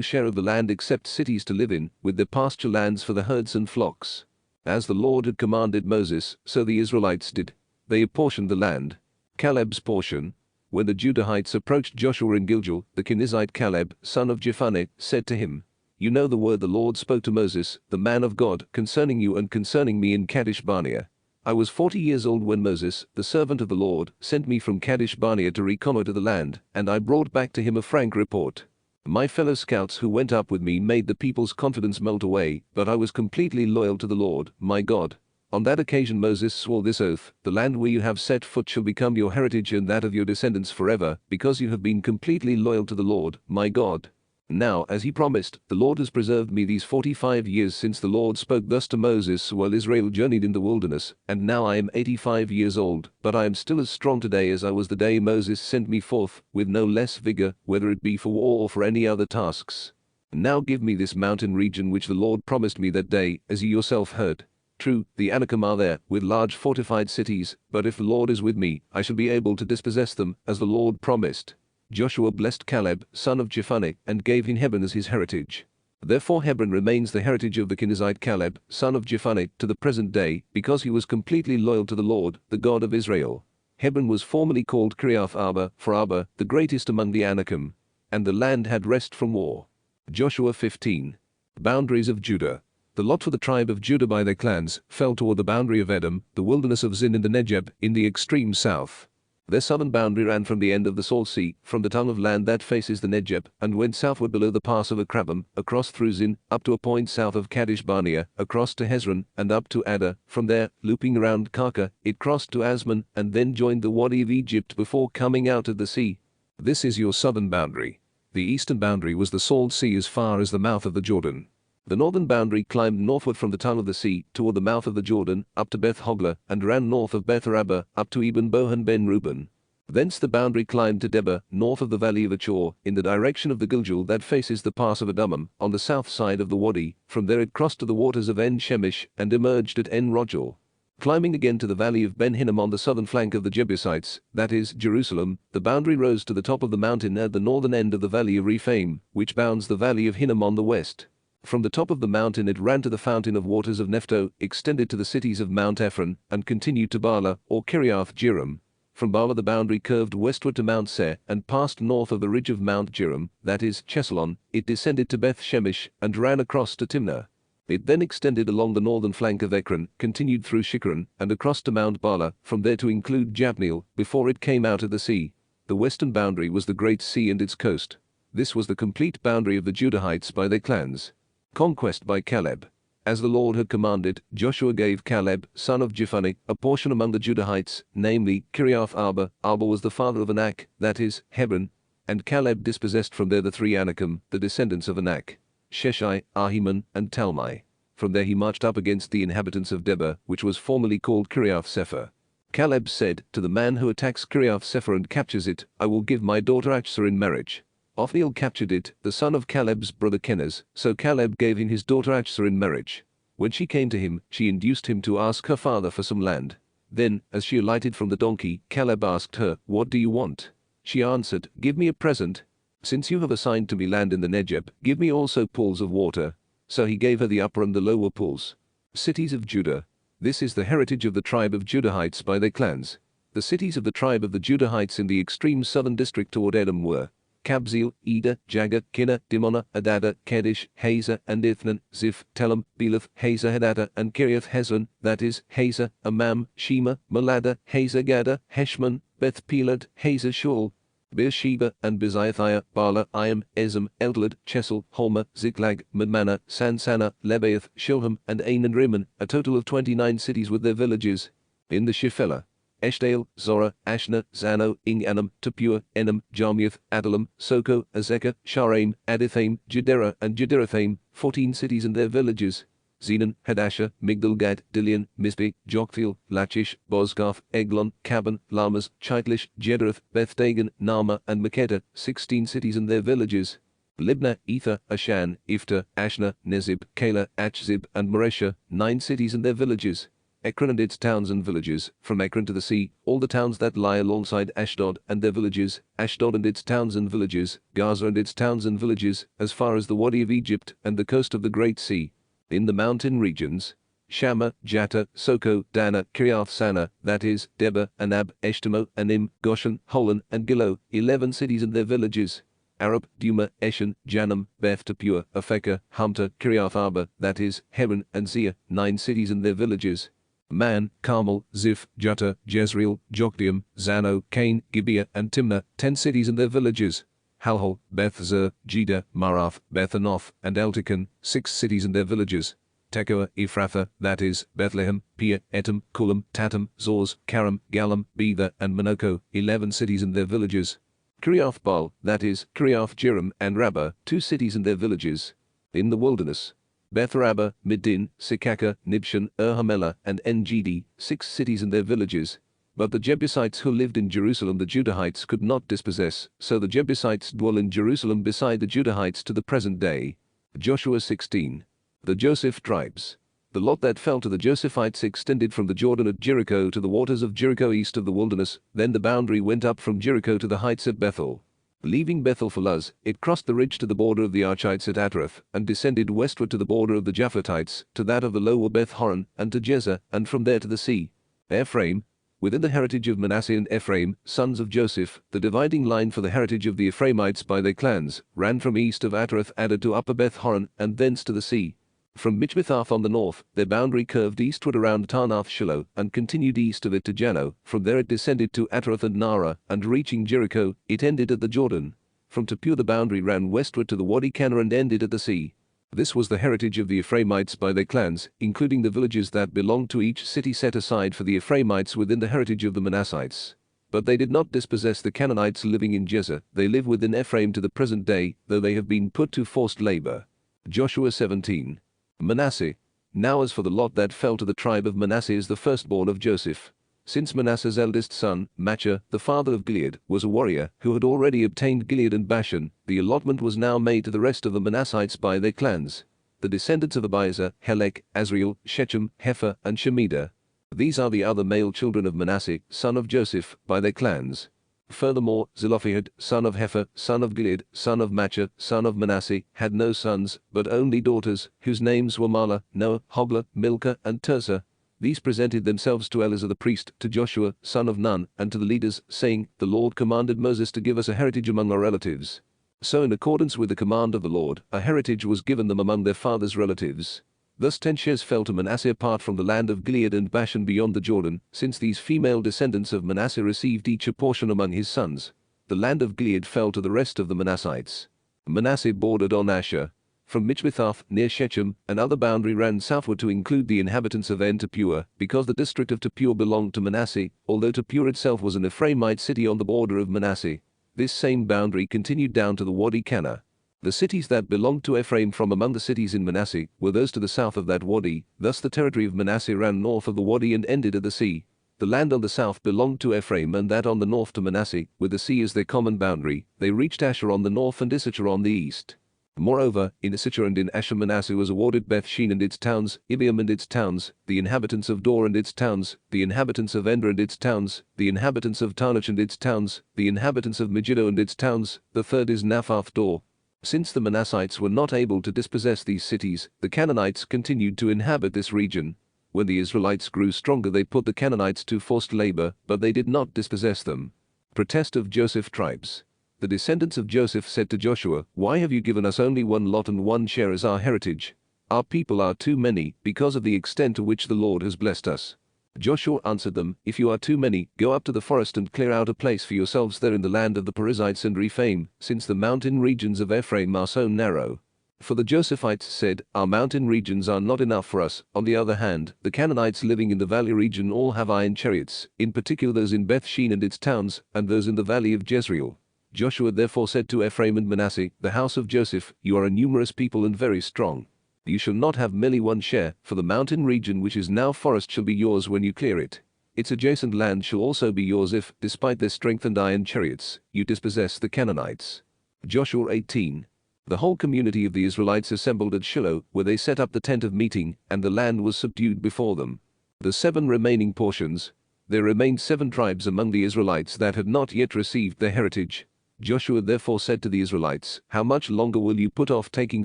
share of the land except cities to live in, with their pasture lands for the herds and flocks. As the Lord had commanded Moses, so the Israelites did. They apportioned the land. Caleb's portion. When the Judahites approached Joshua in Gilgal, the Kenizzite Caleb, son of Jephunneh, said to him, "You know the word the Lord spoke to Moses, the man of God, concerning you and concerning me in Kadesh Barnea. I was 40 years old when Moses, the servant of the Lord, sent me from Kadesh Barnea to reconnoiter the land, and I brought back to him a frank report. My fellow scouts who went up with me made the people's confidence melt away, but I was completely loyal to the Lord, my God. On that occasion Moses swore this oath, the land where you have set foot shall become your heritage and that of your descendants forever, because you have been completely loyal to the Lord, my God. Now, as he promised, the Lord has preserved me these 45 years since the Lord spoke thus to Moses while Israel journeyed in the wilderness, and now I am 85 years old, but I am still as strong today as I was the day Moses sent me forth, with no less vigor, whether it be for war or for any other tasks. Now give me this mountain region which the Lord promised me that day, as you yourself heard. True, the Anakim are there, with large fortified cities, but if the Lord is with me, I shall be able to dispossess them, as the Lord promised." Joshua blessed Caleb, son of Jephunneh, and gave him Hebron as his heritage. Therefore Hebron remains the heritage of the Kenizzite Caleb, son of Jephunneh, to the present day, because he was completely loyal to the Lord, the God of Israel. Hebron was formerly called Kiriath Arba, for Arba, the greatest among the Anakim. And the land had rest from war. Joshua 15. Boundaries of Judah. The lot for the tribe of Judah by their clans fell toward the boundary of Edom, the wilderness of Zin in the Negeb, in the extreme south. Their southern boundary ran from the end of the Salt Sea, from the tongue of land that faces the Negeb, and went southward below the pass of Akrabim, across through Zin, up to a point south of Kadesh Barnea, across to Hezron, and up to Adar. From there, looping around Karka, it crossed to Asman, and then joined the Wadi of Egypt before coming out of the sea. This is your southern boundary. The eastern boundary was the Salt Sea as far as the mouth of the Jordan. The northern boundary climbed northward from the tongue of the sea toward the mouth of the Jordan, up to Beth Hogla, and ran north of Beth Araba, up to Eben Bohan ben Reuben. Thence the boundary climbed to Debir, north of the valley of Achor, in the direction of the Gilgal that faces the pass of Adumim, on the south side of the Wadi. From there it crossed to the waters of En Shemesh, and emerged at En Rogel. Climbing again to the valley of Ben Hinnom on the southern flank of the Jebusites, that is, Jerusalem, the boundary rose to the top of the mountain at the northern end of the valley of Rephaim, which bounds the valley of Hinnom on the west. From the top of the mountain it ran to the fountain of waters of Nephto, extended to the cities of Mount Ephron, and continued to Bala, or Kiriath Jearim. From Bala the boundary curved westward to Mount Seir, and passed north of the ridge of Mount Jearim, that is, Chesalon. It descended to Beth Shemesh, and ran across to Timnah. It then extended along the northern flank of Ekron, continued through Shikron, and across to Mount Bala, from there to include Jabneel, before it came out of the sea. The western boundary was the Great Sea and its coast. This was the complete boundary of the Judahites by their clans. Conquest by Caleb. As the Lord had commanded, Joshua gave Caleb, son of Jephunneh, a portion among the Judahites, namely, Kiriath Arba. Arba was the father of Anak, that is, Hebron. And Caleb dispossessed from there the 3 Anakim, the descendants of Anak, Sheshai, Ahiman, and Talmai. From there he marched up against the inhabitants of Debir, which was formerly called Kiriath Sepher. Caleb said, to the man who attacks Kiriath Sepher and captures it, I will give my daughter Achsah in marriage. Othniel captured it, the son of Caleb's brother Kenaz, so Caleb gave him his daughter Achsah in marriage. When she came to him, she induced him to ask her father for some land. Then, as she alighted from the donkey, Caleb asked her, What do you want? She answered, Give me a present. Since you have assigned to me land in the Negeb, give me also pools of water. So he gave her the upper and the lower pools. Cities of Judah. This is the heritage of the tribe of Judahites by their clans. The cities of the tribe of the Judahites in the extreme southern district toward Edom were Kabzeel, Eder, Jagar, Kinnah, Dimona, Adada, Kedesh, Hazah, and Ithnan, Ziph, Telem, Belath, Hazah Hadata, and Kiriath Hezron, that is, Hazah, Amam, Shema, Malada, Hazah Gada, Heshmon, Beth Pelad, Hazah Shul, Beersheba, and Beziathiah, Bala, Iam, Ezem, Eldlad, Chesel, Holma, Ziklag, Madmana, Sansana, Lebaoth, Shilham, and Ain and Rimmon, a total of 29 cities with their villages. In the Shephelah, Eshtael, Zorah, Ashna, Zano, Inganam, Tapua, Enam, Jarmuth, Adullam, Soko, Azekah, Sharaim, Adithaim, Jederah, and Jederathaim, 14 cities and their villages. Zenon, Hadasher, Migdal-Gad, Dilian, Mizpeh, Joktheel, Lachish, Bozkath, Eglon, Caban, Lamas, Chitlish, Jedereth, Beth-Dagon, Naamah, and Makkedah, 16 cities and their villages. Libnah, Ether, Ashan, Ifta, Ashna, Nezib, Kala, Achzib, and Maresha, 9 cities and their villages. Ekron and its towns and villages, from Ekron to the sea, all the towns that lie alongside Ashdod and their villages, Ashdod and its towns and villages, Gaza and its towns and villages, as far as the Wadi of Egypt and the coast of the Great Sea. In the mountain regions, Shammah, Jatta, Soko, Dana, Kiriath Sana, that is, Debir, Anab, Eshtemoh, Anim, Goshen, Holon, and Gilo, 11 cities and their villages. Arab, Duma, Eshan, Janam, Beth Tapua, Aphekah, Humta, Kiriath Arba, that is, Hebron, and Zia, 9 cities and their villages. Man, Carmel, Ziph, Jutta, Jezreel, Jokdeam, Zano, Cain, Gibeah, and Timnah, 10 cities and their villages. Halhol, Beth-Zur, Judah, Marath, Beth-Anoth, and Eltekon, 6 cities and their villages. Tekoa, Ephrathah, that is, Bethlehem, Pia, Etam, Kulam, Tatam, Zors, Karam, Galam, Bether, and Manoko, 11 cities and their villages. Kiriath Baal, that is, Kiriath Jearim, and Rabbah, 2 cities and their villages. In the wilderness, Beth Rabbah, Middin, Sikaka, Nibshan, Hamelah, and En-Gedi, 6 cities and their villages. But the Jebusites who lived in Jerusalem the Judahites could not dispossess, so the Jebusites dwell in Jerusalem beside the Judahites to the present day. Joshua 16. The Joseph tribes. The lot that fell to the Josephites extended from the Jordan at Jericho to the waters of Jericho east of the wilderness, then the boundary went up from Jericho to the heights at Bethel. Leaving Bethel for Luz, it crossed the ridge to the border of the Archites at Atrath, and descended westward to the border of the Japhlethites, to that of the lower Beth Horon, and to Jezer, and from there to the sea. Ephraim. Within the heritage of Manasseh and Ephraim, sons of Joseph, the dividing line for the heritage of the Ephraimites by their clans, ran from east of Atrath Added to upper Beth Horon, and thence to the sea. From Michmethath on the north, their boundary curved eastward around Tarnath Shiloh, and continued east of it to Jano. From there it descended to Atrath and Nara, and reaching Jericho, it ended at the Jordan. From Tapua the boundary ran westward to the Wadi Kana and ended at the sea. This was the heritage of the Ephraimites by their clans, including the villages that belonged to each city set aside for the Ephraimites within the heritage of the Manassites. But they did not dispossess the Canaanites living in Jezer. They live within Ephraim to the present day, though they have been put to forced labor. Joshua 17. Manasseh. Now as for the lot that fell to the tribe of Manasseh as the firstborn of Joseph. Since Manasseh's eldest son, Machir, the father of Gilead, was a warrior who had already obtained Gilead and Bashan, the allotment was now made to the rest of the Manassites by their clans. The descendants of Abiezer, Helek, Azriel, Shechem, Hepher, and Shemida. These are the other male children of Manasseh, son of Joseph, by their clans. Furthermore, Zelophehad, son of Hepher, son of Gilead, son of Machir, son of Manasseh, had no sons, but only daughters, whose names were Mahlah, Noah, Hoglah, Milcah, and Tirzah. These presented themselves to Eleazar the priest, to Joshua, son of Nun, and to the leaders, saying, The Lord commanded Moses to give us a heritage among our relatives. So in accordance with the command of the Lord, a heritage was given them among their father's relatives. Thus 10 shares fell to Manasseh apart from the land of Gilead and Bashan beyond the Jordan, since these female descendants of Manasseh received each a portion among his sons. The land of Gilead fell to the rest of the Manassites. Manasseh bordered on Asher. From Michmethath, near Shechem, another boundary ran southward to include the inhabitants of En-Tapua, because the district of Tapua belonged to Manasseh, although Tapua itself was an Ephraimite city on the border of Manasseh. This same boundary continued down to the Wadi Kana. The cities that belonged to Ephraim from among the cities in Manasseh were those to the south of that wadi. Thus the territory of Manasseh ran north of the wadi and ended at the sea. The land on the south belonged to Ephraim and that on the north to Manasseh, with the sea as their common boundary. They reached Asher on the north and Issachar on the east. Moreover, in Issachar and in Asher Manasseh was awarded Beth-Shean and its towns, Ibiam and its towns, the inhabitants of Dor and its towns, the inhabitants of Endor and its towns, the inhabitants of Taanach and its towns, the inhabitants of Megiddo and its towns. The third is Naphath Dor. Since the Manassites were not able to dispossess these cities, the Canaanites continued to inhabit this region. When the Israelites grew stronger they put the Canaanites to forced labor, but they did not dispossess them. Protest of Joseph tribes. The descendants of Joseph said to Joshua, Why have you given us only one lot and one share as our heritage? Our people are too many, because of the extent to which the Lord has blessed us. Joshua answered them, If you are too many, go up to the forest and clear out a place for yourselves there in the land of the Perizzites and Rephaim, since the mountain regions of Ephraim are so narrow. For the Josephites said, Our mountain regions are not enough for us. On the other hand, the Canaanites living in the valley region all have iron chariots, in particular those in Beth-Shean and its towns, and those in the valley of Jezreel. Joshua therefore said to Ephraim and Manasseh, the house of Joseph, You are a numerous people and very strong. You shall not have merely one share, for the mountain region which is now forest shall be yours when you clear it. Its adjacent land shall also be yours if, despite their strength and iron chariots, you dispossess the Canaanites. Joshua 18. The whole community of the Israelites assembled at Shiloh, where they set up the tent of meeting, and the land was subdued before them. The 7 remaining portions. There remained 7 tribes among the Israelites that had not yet received their heritage. Joshua therefore said to the Israelites, How much longer will you put off taking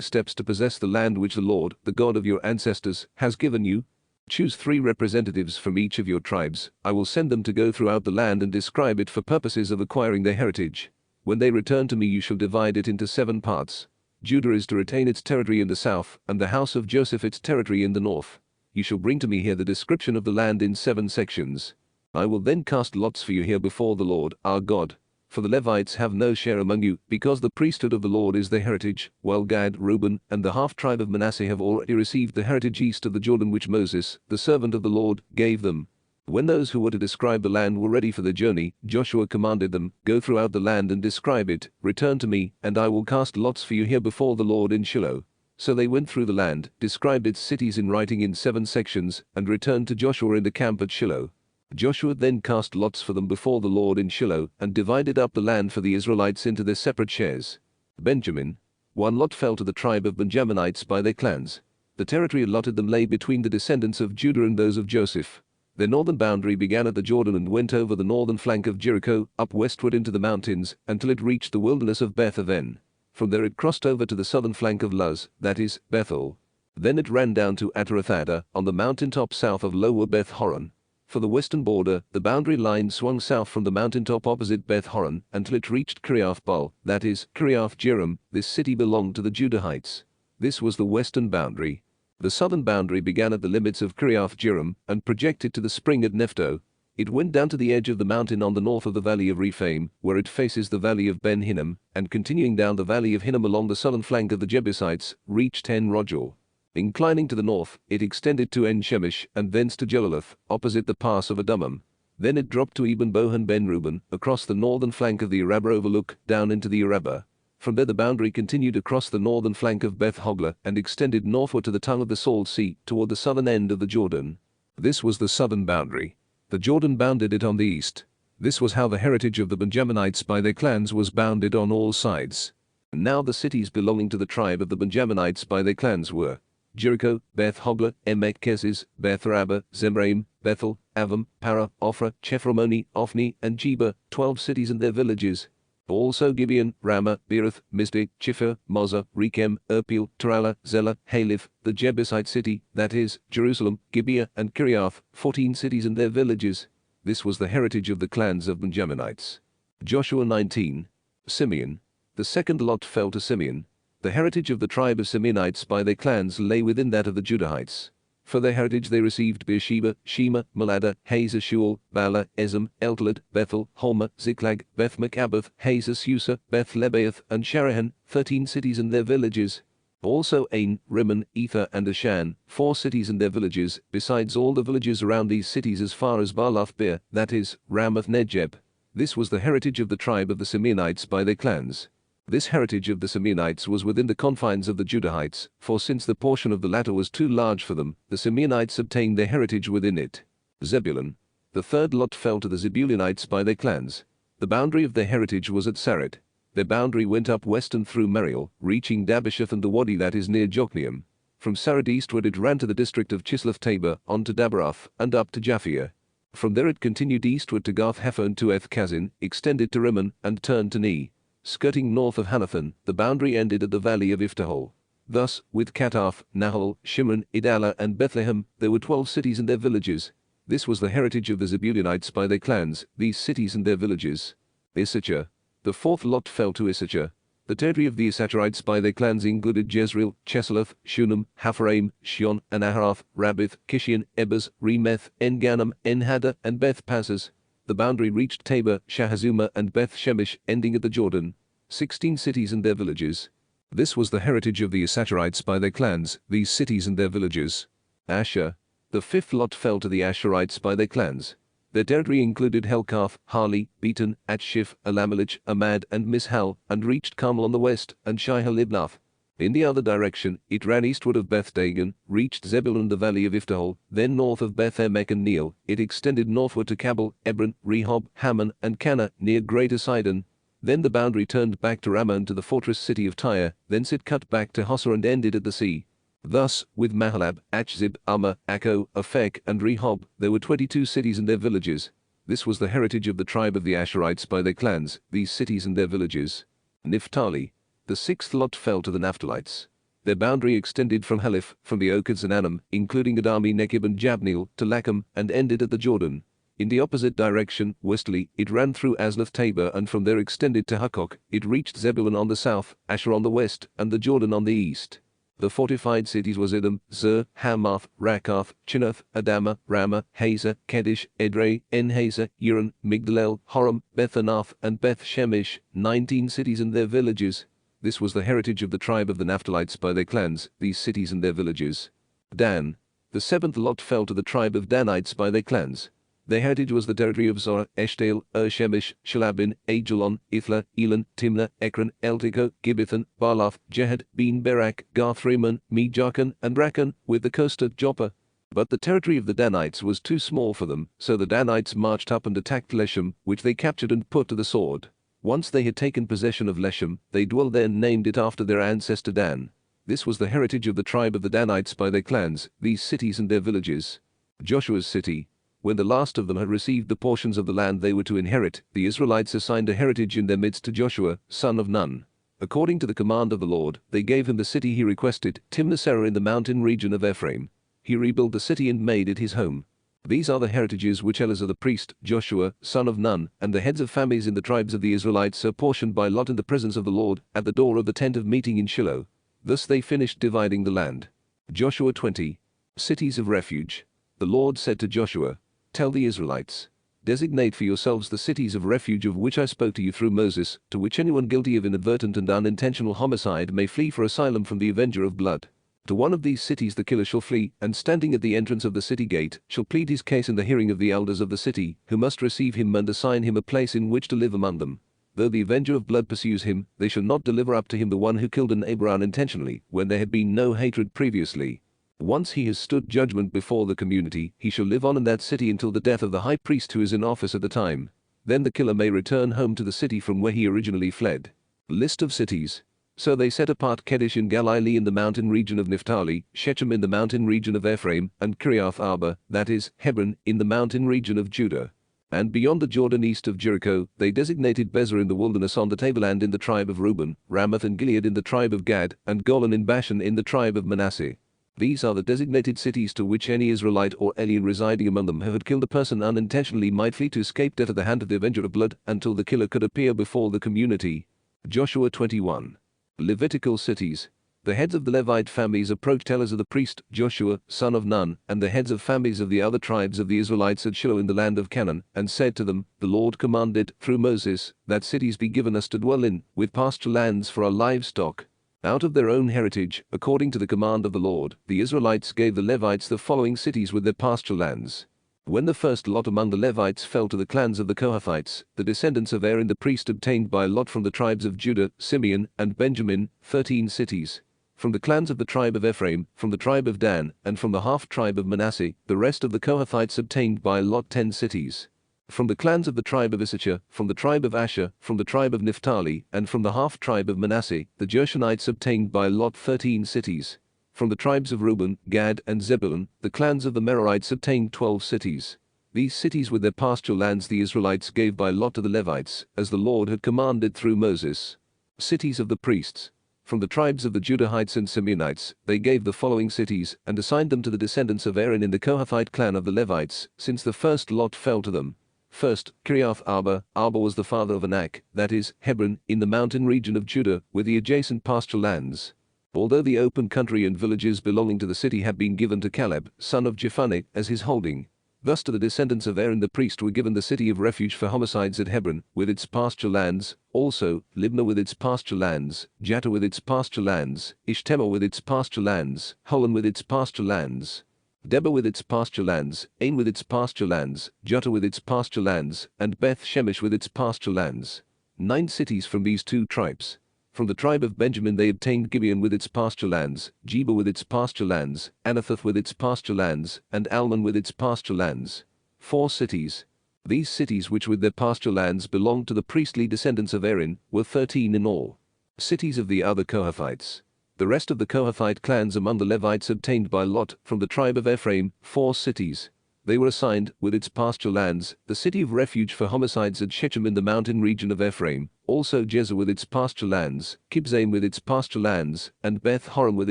steps to possess the land which the Lord, the God of your ancestors, has given you? Choose 3 representatives from each of your tribes. I will send them to go throughout the land and describe it for purposes of acquiring their heritage. When they return to me, you shall divide it into 7 parts. Judah is to retain its territory in the south, and the house of Joseph its territory in the north. You shall bring to me here the description of the land in 7 sections. I will then cast lots for you here before the Lord, our God. For the Levites have no share among you, because the priesthood of the Lord is their heritage, while Gad, Reuben, and the half-tribe of Manasseh have already received the heritage east of the Jordan which Moses, the servant of the Lord, gave them. When those who were to describe the land were ready for the journey, Joshua commanded them, Go throughout the land and describe it, return to me, and I will cast lots for you here before the Lord in Shiloh. So they went through the land, described its cities in writing in 7 sections, and returned to Joshua in the camp at Shiloh. Joshua then cast lots for them before the Lord in Shiloh, and divided up the land for the Israelites into their separate shares. Benjamin. 1 lot fell to the tribe of Benjaminites by their clans. The territory allotted them lay between the descendants of Judah and those of Joseph. Their northern boundary began at the Jordan and went over the northern flank of Jericho, up westward into the mountains, until it reached the wilderness of Beth-aven. From there it crossed over to the southern flank of Luz, that is, Bethel. Then it ran down to Atarothada, on the mountaintop south of Lower Beth-horon. For the western border, the boundary line swung south from the mountaintop opposite Beth-horon until it reached Kiriath-baal, that is, Kiriath-jearim. This city belonged to the Judahites. This was the western boundary. The southern boundary began at the limits of Kiriath-jearim and projected to the spring at Nephto. It went down to the edge of the mountain on the north of the valley of Rephaim, where it faces the valley of Ben Hinnom, and continuing down the valley of Hinnom along the southern flank of the Jebusites, reached En-rogel. Inclining to the north, it extended to En-shemesh and thence to Jelolleth, opposite the pass of Adummim. Then it dropped to Eben Bohan Ben Reuben, across the northern flank of the Arabah overlook, down into the Arabah. From there the boundary continued across the northern flank of Beth Hoglah and extended northward to the tongue of the Salt Sea, toward the southern end of the Jordan. This was the southern boundary. The Jordan bounded it on the east. This was how the heritage of the Benjaminites by their clans was bounded on all sides. And now the cities belonging to the tribe of the Benjaminites by their clans were Jericho, Beth Hoglah, Emek Keziz, Beth Rabbah, Zemraim, Bethel, Avim, Parah, Ophrah, Chephramoni, Ophni, and Geba, 12 cities and their villages. Also Gibeon, Ramah, Beeroth, Mizpeh, Chipher, Mozzah, Rechem, Erpil, Tarala, Zelah, Halif, the Jebusite city, that is, Jerusalem, Gibeah, and Kiriath, 14 cities and their villages. This was the heritage of the clans of Benjaminites. Joshua 19. Simeon. The second lot fell to Simeon. The heritage of the tribe of Simeonites by their clans lay within that of the Judahites. For their heritage they received Beersheba, Shema, Molada, Hazor Shual, Bala, Ezem, Eltolad, Bethel, Holma, Ziklag, Beth Maccaboth, Hazor Susa, Beth Lebaoth, and Sharahan, 13 cities and their villages. Also Ain, Rimmon, Ether, and Ashan, 4 cities and their villages, besides all the villages around these cities as far as Baalath-beer, that is, Ramoth-Negeb. This was the heritage of the tribe of the Simeonites by their clans. This heritage of the Simeonites was within the confines of the Judahites, for since the portion of the latter was too large for them, the Simeonites obtained their heritage within it. Zebulun. The third lot fell to the Zebulunites by their clans. The boundary of their heritage was at Sarid. Their boundary went up western through Meriel, reaching Dabasheth and the wadi that is near Jokneam. From Sarid eastward it ran to the district of Chisloth-Tabor, on to Dabarath, and up to Japhia. From there it continued eastward to Gath-Hepher and to Eth-Kazin, extended to Rimmon, and turned to Ne. Skirting north of Hanathan, the boundary ended at the valley of Iftahol. Thus, with Katarth, Nahal, Shimron, Idala, and Bethlehem, there were 12 cities and their villages. This was the heritage of the Zebulunites by their clans, these cities and their villages. Issachar. The fourth lot fell to Issachar. The territory of the Issacharites by their clans included Jezreel, Chesulloth, Shunem, Hapharaim, Shion, Anaharath, Rabbith, Kishion, Ebez, Remeth, En-Ganim, En-Haddah, and Beth-Pazzaz. The boundary reached Tabor, Shahazuma, and Beth-Shemesh, ending at the Jordan. 16 cities and their villages. This was the heritage of the Issacharites by their clans, these cities and their villages. Asher. The fifth lot fell to the Asherites by their clans. Their territory included Helkath, Harli, Beaton, Atshif, Elamelech, Amad, and Mishal, and reached Carmel on the west, and Shihal-Libnath. In the other direction, it ran eastward of Beth Dagon, reached Zebulun and the valley of Iftahol, then north of Beth Emek and Neel, it extended northward to Cabul, Ebron, Rehob, Hammon, and Cana, near Greater Sidon. Then the boundary turned back to Ramah and to the fortress city of Tyre, thence it cut back to Hosor and ended at the sea. Thus, with Mahalab, Achzib, Amma, Akko, Aphek, and Rehob, there were 22 cities and their villages. This was the heritage of the tribe of the Asherites by their clans, these cities and their villages. Naphtali. The sixth lot fell to the Naphtalites. Their boundary extended from Haliph, from the Okids and Anam, including Adami, Nekib and Jabneel, to Lacham, and ended at the Jordan. In the opposite direction, westerly, it ran through Aslath Tabor and from there extended to Hukkok. It reached Zebulun on the south, Asher on the west, and the Jordan on the east. The fortified cities was Edom, Zer, Hamath, Rakath, Chinoth, Adama, Ramah, Hazah, Kedesh, Edrei, En-Hazah, Uran, Migdalel, Horam, Beth-Anath, and Beth-Shemesh, 19 cities and their villages. This was the heritage of the tribe of the Naphtalites by their clans, these cities and their villages. Dan. The seventh lot fell to the tribe of Danites by their clans. Their heritage was the territory of Zorah, Eshtael, Shemesh, Shalabin, Ajalon, Ithla, Elon, Timnah, Ekron, Eltico, Gibbethon, Baalath, Jehad, Ben Berak, Gath-Rimmon, Mejakan, and Rakan, with the coast at Joppa. But the territory of the Danites was too small for them, so the Danites marched up and attacked Leshem, which they captured and put to the sword. Once they had taken possession of Leshem, they dwelt there and named it after their ancestor Dan. This was the heritage of the tribe of the Danites by their clans, these cities and their villages. Joshua's city. When the last of them had received the portions of the land they were to inherit, the Israelites assigned a heritage in their midst to Joshua, son of Nun. According to the command of the Lord, they gave him the city he requested, Timnath-Serah in the mountain region of Ephraim. He rebuilt the city and made it his home. These are the heritages which Eleazar the priest, Joshua, son of Nun, and the heads of families in the tribes of the Israelites apportioned by lot in the presence of the Lord, at the door of the tent of meeting in Shiloh. Thus they finished dividing the land. Joshua 20. Cities of refuge. The Lord said to Joshua, "Tell the Israelites, designate for yourselves the cities of refuge of which I spoke to you through Moses, to which anyone guilty of inadvertent and unintentional homicide may flee for asylum from the avenger of blood. To one of these cities the killer shall flee, and standing at the entrance of the city gate, shall plead his case in the hearing of the elders of the city, who must receive him and assign him a place in which to live among them. Though the avenger of blood pursues him, they shall not deliver up to him the one who killed an NABRE unintentionally, when there had been no hatred previously. Once he has stood judgment before the community, he shall live on in that city until the death of the high priest who is in office at the time. Then the killer may return home to the city from where he originally fled." List of cities. So they set apart Kedesh in Galilee in the mountain region of Naphtali, Shechem in the mountain region of Ephraim, and Kiriath Arba, that is, Hebron, in the mountain region of Judah. And beyond the Jordan east of Jericho, they designated Bezer in the wilderness on the tableland in the tribe of Reuben, Ramoth and Gilead in the tribe of Gad, and Golan in Bashan in the tribe of Manasseh. These are the designated cities to which any Israelite or alien residing among them who had killed a person unintentionally might flee to escape death at the hand of the avenger of blood until the killer could appear before the community. Joshua 21. Levitical cities. The heads of the Levite families approached Eleazar the priest, Joshua, son of Nun, and the heads of families of the other tribes of the Israelites at Shiloh in the land of Canaan, and said to them, "The Lord commanded, through Moses, that cities be given us to dwell in, with pasture lands for our livestock." Out of their own heritage, according to the command of the Lord, the Israelites gave the Levites the following cities with their pasture lands. When the first lot among the Levites fell to the clans of the Kohathites, the descendants of Aaron the priest obtained by lot from the tribes of Judah, Simeon, and Benjamin, 13 cities. From the clans of the tribe of Ephraim, from the tribe of Dan, and from the half-tribe of Manasseh, the rest of the Kohathites obtained by lot 10 cities. From the clans of the tribe of Issachar, from the tribe of Asher, from the tribe of Naphtali, and from the half-tribe of Manasseh, the Gershonites obtained by lot 13 cities. From the tribes of Reuben, Gad, and Zebulun, the clans of the Merarites obtained 12 cities. These cities with their pasture lands the Israelites gave by lot to the Levites, as the Lord had commanded through Moses. Cities of the priests. From the tribes of the Judahites and Simeonites, they gave the following cities, and assigned them to the descendants of Aaron in the Kohathite clan of the Levites, since the first lot fell to them. First, Kiriath Arba. Arba was the father of Anak, that is, Hebron, in the mountain region of Judah, with the adjacent pasture lands. Although the open country and villages belonging to the city had been given to Caleb, son of Jephunneh, as his holding. Thus to the descendants of Aaron the priest were given the city of refuge for homicides at Hebron, with its pasture lands, also, Libnah with its pasture lands, Jattah with its pasture lands, Ishtema with its pasture lands, Holon with its pasture lands, Debir with its pasture lands, Ain with its pasture lands, Juttah with its pasture lands, and Beth Shemesh with its pasture lands. 9 cities from these two tribes. From the tribe of Benjamin they obtained Gibeon with its pasture lands, Geba with its pasture lands, Anathoth with its pasture lands, and Almon with its pasture lands. 4 cities. These cities which with their pasture lands belonged to the priestly descendants of Aaron were 13 in all. Cities of the other Kohathites. The rest of the Kohathite clans among the Levites obtained by lot from the tribe of Ephraim 4 cities. They were assigned, with its pasture lands, the city of refuge for homicides at Shechem in the mountain region of Ephraim, also Jezer with its pasture lands, Kibzaim with its pasture lands, and Beth Horon with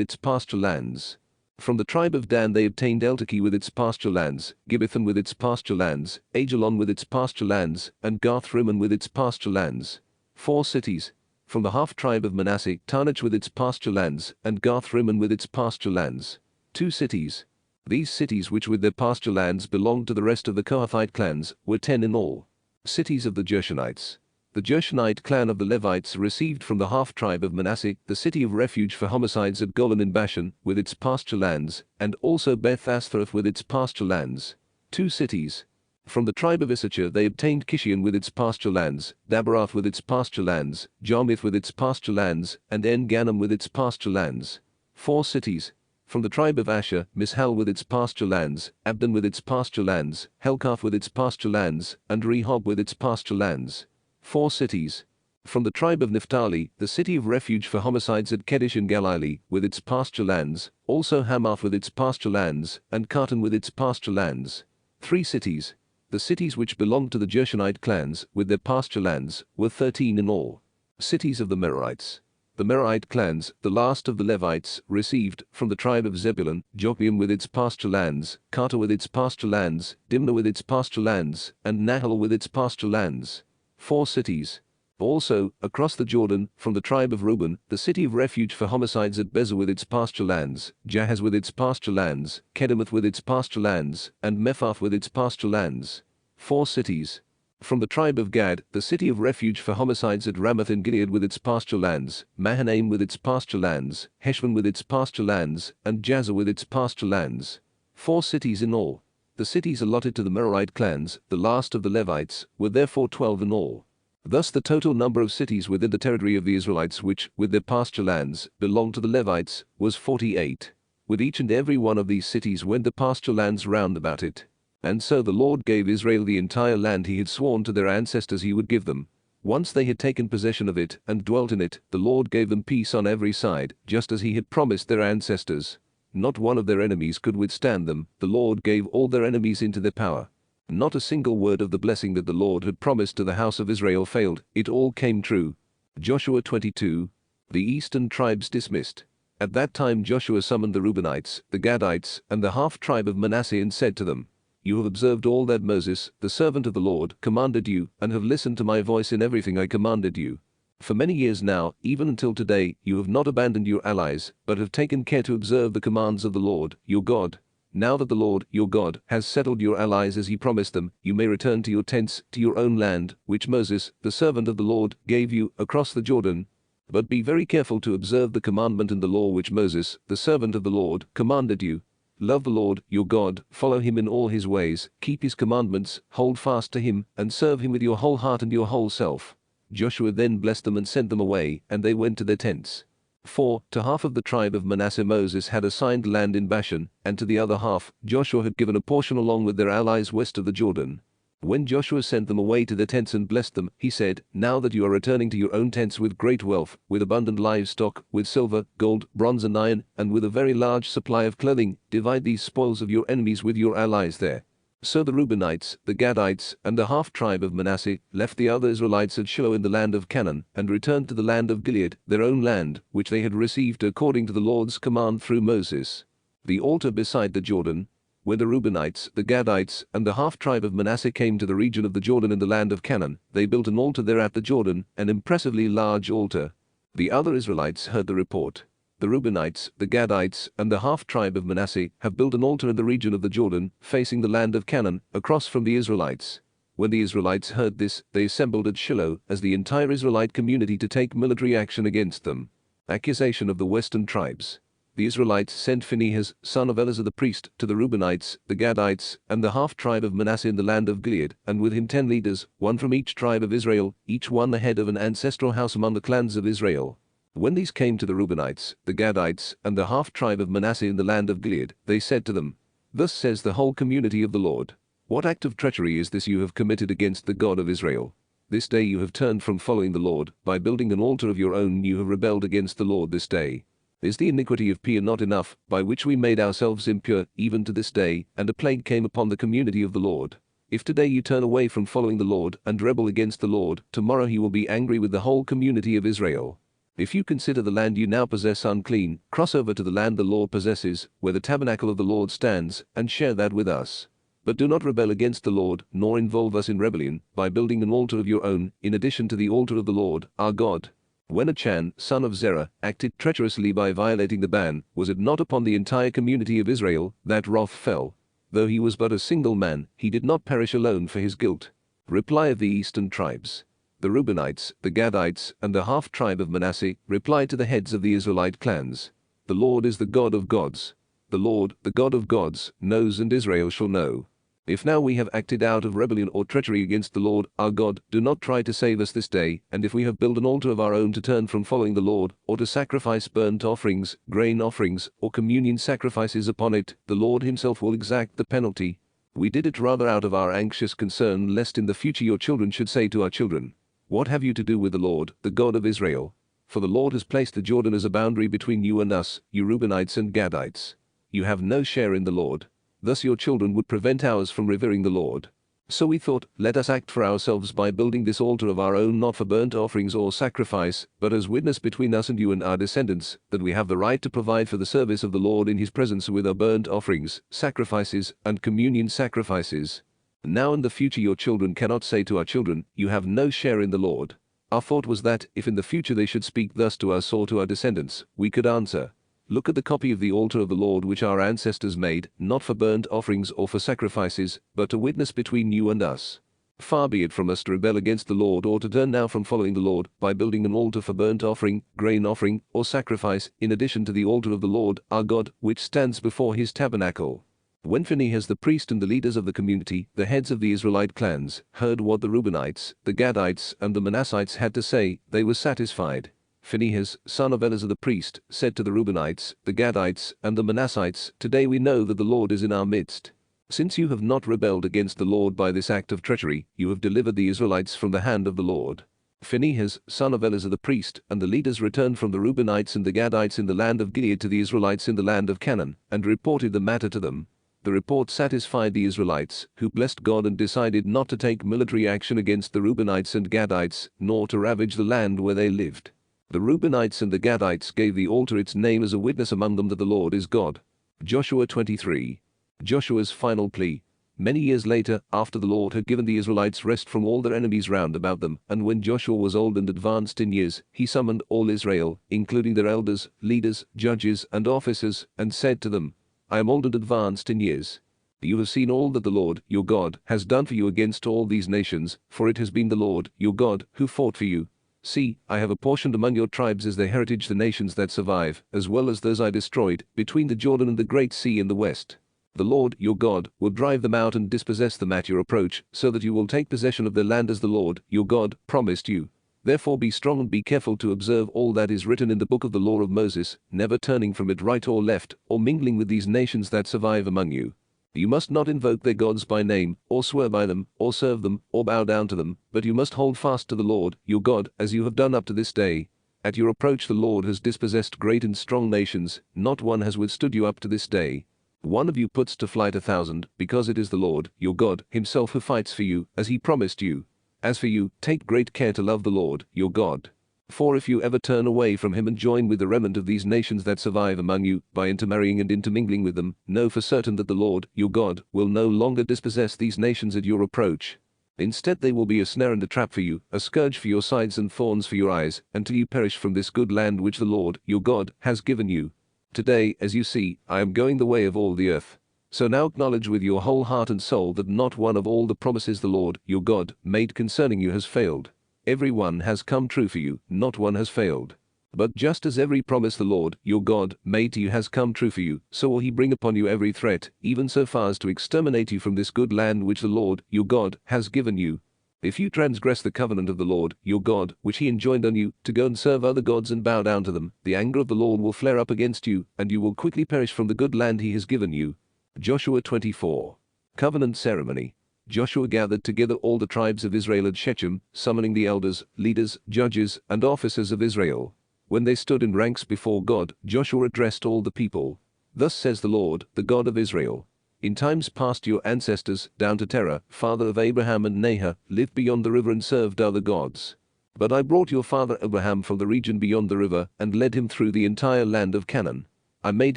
its pasture lands. From the tribe of Dan they obtained Eltekeh with its pasture lands, Gibbethon with its pasture lands, Ajalon with its pasture lands, and Gath Rimmon with its pasture lands. 4 cities. From the half-tribe of Manasseh, Taanach with its pasture lands, and Gath Rimmon with its pasture lands. 2 cities. These cities which with their pasture lands belonged to the rest of the Kohathite clans were 10 in all. Cities of the Gershonites. The Gershonite clan of the Levites received from the half-tribe of Manasseh the city of refuge for homicides at Golan in Bashan with its pasture lands, and also Beth Ashtaroth with its pasture lands. 2 cities. From the tribe of Issachar they obtained Kishion with its pasture lands, Daberath with its pasture lands, Jarmuth with its pasture lands, and En-Gannim with its pasture lands. 4 cities. From the tribe of Asher, Mishal with its pasture lands, Abdon with its pasture lands, Helkath with its pasture lands, and Rehob with its pasture lands. 4 cities. From the tribe of Naphtali, the city of refuge for homicides at Kedesh in Galilee, with its pasture lands, also Hamath with its pasture lands, and Kartan with its pasture lands. 3 cities. The cities which belonged to the Gershonite clans, with their pasture lands, were 13 in all. Cities of the Merarites. The Merarite clans, the last of the Levites, received, from the tribe of Zebulun, Jokneam with its pasture lands, Karta with its pasture lands, Dimnah with its pasture lands, and Nahal with its pasture lands. 4 cities. Also, across the Jordan, from the tribe of Reuben, the city of refuge for homicides at Bezer with its pasture lands, Jahaz with its pasture lands, Kedemoth with its pasture lands, and Mephath with its pasture lands. 4 cities. From the tribe of Gad, the city of refuge for homicides at Ramoth in Gilead with its pasture lands, Mahanaim with its pasture lands, Heshbon with its pasture lands, and Jazer with its pasture lands. 4 cities in all. The cities allotted to the Merarite clans, the last of the Levites, were therefore 12 in all. Thus the total number of cities within the territory of the Israelites which, with their pasture lands, belonged to the Levites, was 48. With each and every one of these cities went the pasture lands round about it. And so the Lord gave Israel the entire land he had sworn to their ancestors he would give them. Once they had taken possession of it and dwelt in it, the Lord gave them peace on every side, just as he had promised their ancestors. Not one of their enemies could withstand them, the Lord gave all their enemies into their power. Not a single word of the blessing that the Lord had promised to the house of Israel failed, it all came true. Joshua 22. The eastern tribes dismissed. At that time Joshua summoned the Reubenites, the Gadites, and the half-tribe of Manasseh and said to them, You have observed all that Moses, the servant of the Lord, commanded you, and have listened to my voice in everything I commanded you. For many years now, even until today, you have not abandoned your allies, but have taken care to observe the commands of the Lord, your God. Now that the Lord, your God, has settled your allies as he promised them, you may return to your tents, to your own land, which Moses, the servant of the Lord, gave you, across the Jordan. But be very careful to observe the commandment and the law which Moses, the servant of the Lord, commanded you. Love the Lord, your God, follow him in all his ways, keep his commandments, hold fast to him, and serve him with your whole heart and your whole self. Joshua then blessed them and sent them away, and they went to their tents. For, to half of the tribe of Manasseh Moses had assigned land in Bashan, and to the other half, Joshua had given a portion along with their allies west of the Jordan. When Joshua sent them away to their tents and blessed them, he said, Now that you are returning to your own tents with great wealth, with abundant livestock, with silver, gold, bronze and iron, and with a very large supply of clothing, divide these spoils of your enemies with your allies there. So the Reubenites, the Gadites, and the half-tribe of Manasseh left the other Israelites at Shiloh in the land of Canaan, and returned to the land of Gilead, their own land, which they had received according to the Lord's command through Moses. The altar beside the Jordan. When the Reubenites, the Gadites, and the half-tribe of Manasseh came to the region of the Jordan in the land of Canaan, they built an altar there at the Jordan, an impressively large altar. The other Israelites heard the report. The Reubenites, the Gadites, and the half-tribe of Manasseh have built an altar in the region of the Jordan, facing the land of Canaan, across from the Israelites. When the Israelites heard this, they assembled at Shiloh as the entire Israelite community to take military action against them. Accusation of the western tribes. The Israelites sent Phinehas, son of Eleazar the priest, to the Reubenites, the Gadites, and the half-tribe of Manasseh in the land of Gilead, and with him 10 leaders, one from each tribe of Israel, each one the head of an ancestral house among the clans of Israel. When these came to the Reubenites, the Gadites, and the half-tribe of Manasseh in the land of Gilead, they said to them, "Thus says the whole community of the Lord, what act of treachery is this you have committed against the God of Israel? This day you have turned from following the Lord, by building an altar of your own you have rebelled against the Lord this day. Is the iniquity of Peor not enough, by which we made ourselves impure even to this day, and a plague came upon the community of the Lord? If today you turn away from following the Lord, and rebel against the Lord, tomorrow he will be angry with the whole community of Israel. If you consider the land you now possess unclean, cross over to the land the Lord possesses, where the tabernacle of the Lord stands, and share that with us. But do not rebel against the Lord, nor involve us in rebellion, by building an altar of your own, in addition to the altar of the Lord, our God." When Achan, son of Zerah, acted treacherously by violating the ban, was it not upon the entire community of Israel that wrath fell? Though he was but a single man, he did not perish alone for his guilt. Reply of the eastern tribes. The Reubenites, the Gadites, and the half-tribe of Manasseh replied to the heads of the Israelite clans, "The Lord is the God of gods. The Lord, the God of gods, knows, and Israel shall know. If now we have acted out of rebellion or treachery against the Lord our God, do not try to save us this day, and if we have built an altar of our own to turn from following the Lord, or to sacrifice burnt offerings, grain offerings, or communion sacrifices upon it, the Lord himself will exact the penalty. We did it rather out of our anxious concern lest in the future your children should say to our children, 'What have you to do with the Lord, the God of Israel?' For the Lord has placed the Jordan as a boundary between you and us, you Reubenites and Gadites. You have no share in the Lord. Thus your children would prevent ours from revering the Lord. So we thought, let us act for ourselves by building this altar of our own, not for burnt offerings or sacrifice, but as witness between us and you and our descendants, that we have the right to provide for the service of the Lord in his presence with our burnt offerings, sacrifices, and communion sacrifices. Now in the future your children cannot say to our children, 'You have no share in the Lord.' Our thought was that, if in the future they should speak thus to us or to our descendants, we could answer, 'Look at the copy of the altar of the Lord which our ancestors made, not for burnt offerings or for sacrifices, but a witness between you and us.' Far be it from us to rebel against the Lord or to turn now from following the Lord, by building an altar for burnt offering, grain offering, or sacrifice, in addition to the altar of the Lord, our God, which stands before his tabernacle." When Phinehas the priest and the leaders of the community, the heads of the Israelite clans, heard what the Reubenites, the Gadites, and the Manassites had to say, they were satisfied. Phinehas, son of Eleazar the priest, said to the Reubenites, the Gadites, and the Manassites, "Today we know that the Lord is in our midst. Since you have not rebelled against the Lord by this act of treachery, you have delivered the Israelites from the hand of the Lord." Phinehas, son of Eleazar the priest, and the leaders returned from the Reubenites and the Gadites in the land of Gilead to the Israelites in the land of Canaan, and reported the matter to them. The report satisfied the Israelites, who blessed God and decided not to take military action against the Reubenites and Gadites, nor to ravage the land where they lived. The Reubenites and the Gadites gave the altar its name as a witness among them that the Lord is God. Joshua 23. Joshua's final plea. Many years later, after the Lord had given the Israelites rest from all their enemies round about them, and when Joshua was old and advanced in years, he summoned all Israel, including their elders, leaders, judges, and officers, and said to them, "I am old and advanced in years. You have seen all that the Lord, your God, has done for you against all these nations, for it has been the Lord, your God, who fought for you. See, I have apportioned among your tribes as their heritage the nations that survive, as well as those I destroyed, between the Jordan and the great sea in the west. The Lord, your God, will drive them out and dispossess them at your approach, so that you will take possession of their land as the Lord, your God, promised you. Therefore be strong and be careful to observe all that is written in the book of the law of Moses, never turning from it right or left, or mingling with these nations that survive among you. You must not invoke their gods by name, or swear by them, or serve them, or bow down to them, but you must hold fast to the Lord, your God, as you have done up to this day. At your approach the Lord has dispossessed great and strong nations, not one has withstood you up to this day. One of you puts to flight 1,000, because it is the Lord, your God, himself who fights for you, as he promised you. As for you, take great care to love the Lord, your God. For if you ever turn away from him and join with the remnant of these nations that survive among you, by intermarrying and intermingling with them, know for certain that the Lord, your God, will no longer dispossess these nations at your approach. Instead they will be a snare and a trap for you, a scourge for your sides and thorns for your eyes, until you perish from this good land which the Lord, your God, has given you. Today, as you see, I am going the way of all the earth. So now acknowledge with your whole heart and soul that not one of all the promises the Lord, your God, made concerning you has failed. Every one has come true for you, not one has failed. But just as every promise the Lord, your God, made to you has come true for you, so will he bring upon you every threat, even so far as to exterminate you from this good land which the Lord, your God, has given you. If you transgress the covenant of the Lord, your God, which he enjoined on you, to go and serve other gods and bow down to them, the anger of the Lord will flare up against you, and you will quickly perish from the good land he has given you. Joshua 24. Covenant Ceremony. Joshua gathered together all the tribes of Israel at Shechem, summoning the elders, leaders, judges, and officers of Israel. When they stood in ranks before God, Joshua addressed all the people. Thus says the Lord, the God of Israel. In times past your ancestors, down to Terah, father of Abraham and Nahor, lived beyond the river and served other gods. But I brought your father Abraham from the region beyond the river, and led him through the entire land of Canaan. I made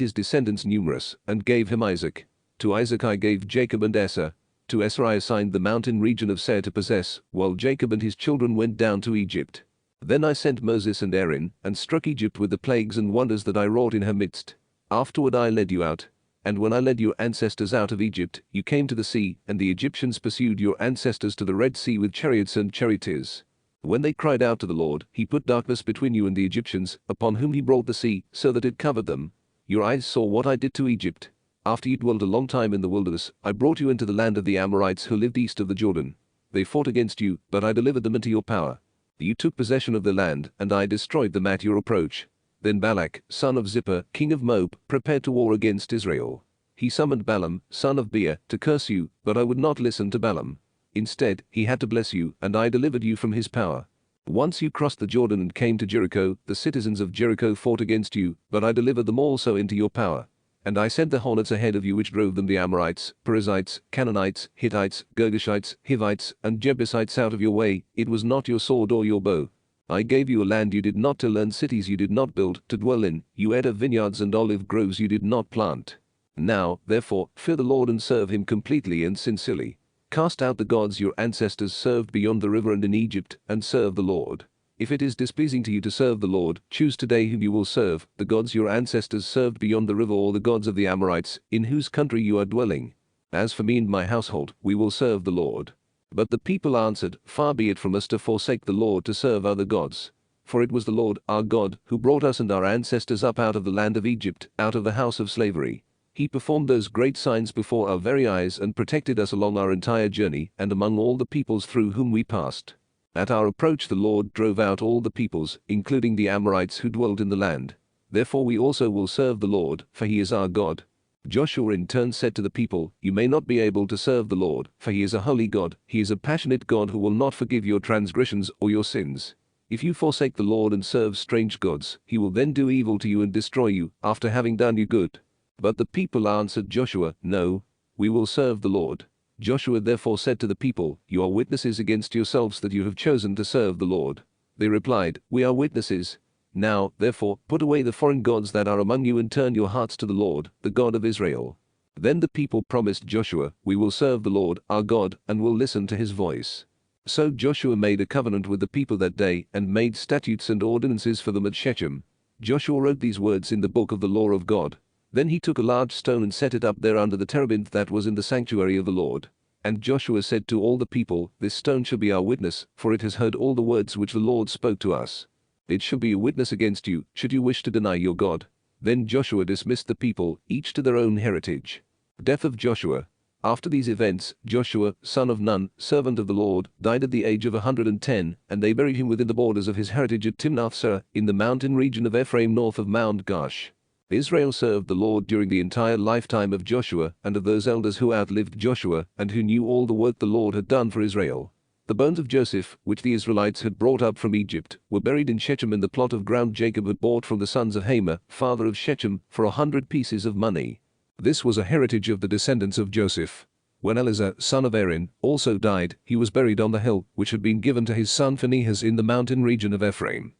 his descendants numerous, and gave him Isaac. To Isaac I gave Jacob and Esau. To Esau I assigned the mountain region of Seir to possess, while Jacob and his children went down to Egypt. Then I sent Moses and Aaron, and struck Egypt with the plagues and wonders that I wrought in her midst. Afterward I led you out. And when I led your ancestors out of Egypt, you came to the sea, and the Egyptians pursued your ancestors to the Red Sea with chariots and charioteers. When they cried out to the Lord, he put darkness between you and the Egyptians, upon whom he brought the sea, so that it covered them. Your eyes saw what I did to Egypt. After you dwelt a long time in the wilderness, I brought you into the land of the Amorites who lived east of the Jordan. They fought against you, but I delivered them into your power. You took possession of the land, and I destroyed them at your approach. Then Balak, son of Zippor, king of Moab, prepared to war against Israel. He summoned Balaam, son of Beor, to curse you, but I would not listen to Balaam. Instead, he had to bless you, and I delivered you from his power. Once you crossed the Jordan and came to Jericho, the citizens of Jericho fought against you, but I delivered them also into your power. And I sent the hornets ahead of you which drove them the Amorites, Perizzites, Canaanites, Hittites, Girgashites, Hivites, and Jebusites out of your way. It was not your sword or your bow. I gave you a land you did not till and cities you did not build to dwell in. You ate of vineyards and olive groves you did not plant. Now, therefore, fear the Lord and serve him completely and sincerely. Cast out the gods your ancestors served beyond the river and in Egypt, and serve the Lord. If it is displeasing to you to serve the Lord, choose today whom you will serve, the gods your ancestors served beyond the river or the gods of the Amorites, in whose country you are dwelling. As for me and my household, we will serve the Lord. But the people answered, Far be it from us to forsake the Lord to serve other gods. For it was the Lord, our God, who brought us and our ancestors up out of the land of Egypt, out of the house of slavery. He performed those great signs before our very eyes and protected us along our entire journey and among all the peoples through whom we passed. At our approach the Lord drove out all the peoples, including the Amorites who dwelt in the land. Therefore we also will serve the Lord, for he is our God. Joshua in turn said to the people, You may not be able to serve the Lord, for he is a holy God. He is a passionate God who will not forgive your transgressions or your sins. If you forsake the Lord and serve strange gods, he will then do evil to you and destroy you, after having done you good. But the people answered Joshua, No, we will serve the Lord. Joshua therefore said to the people, You are witnesses against yourselves that you have chosen to serve the Lord. They replied, We are witnesses. Now, therefore, put away the foreign gods that are among you and turn your hearts to the Lord, the God of Israel. Then the people promised Joshua, We will serve the Lord, our God, and will listen to his voice. So Joshua made a covenant with the people that day, and made statutes and ordinances for them at Shechem. Joshua wrote these words in the book of the law of God. Then he took a large stone and set it up there under the terebinth that was in the sanctuary of the Lord. And Joshua said to all the people, This stone shall be our witness, for it has heard all the words which the Lord spoke to us. It shall be a witness against you, should you wish to deny your God. Then Joshua dismissed the people, each to their own heritage. Death of Joshua. After these events, Joshua, son of Nun, servant of the Lord, died at the age of 110, and they buried him within the borders of his heritage at Timnath-Serah, in the mountain region of Ephraim north of Mount Gaash. Israel served the Lord during the entire lifetime of Joshua and of those elders who outlived Joshua and who knew all the work the Lord had done for Israel. The bones of Joseph, which the Israelites had brought up from Egypt, were buried in Shechem in the plot of ground Jacob had bought from the sons of Hamor, father of Shechem, for 100 pieces of money. This was a heritage of the descendants of Joseph. When Eleazar, son of Aaron, also died, he was buried on the hill which had been given to his son Phinehas in the mountain region of Ephraim.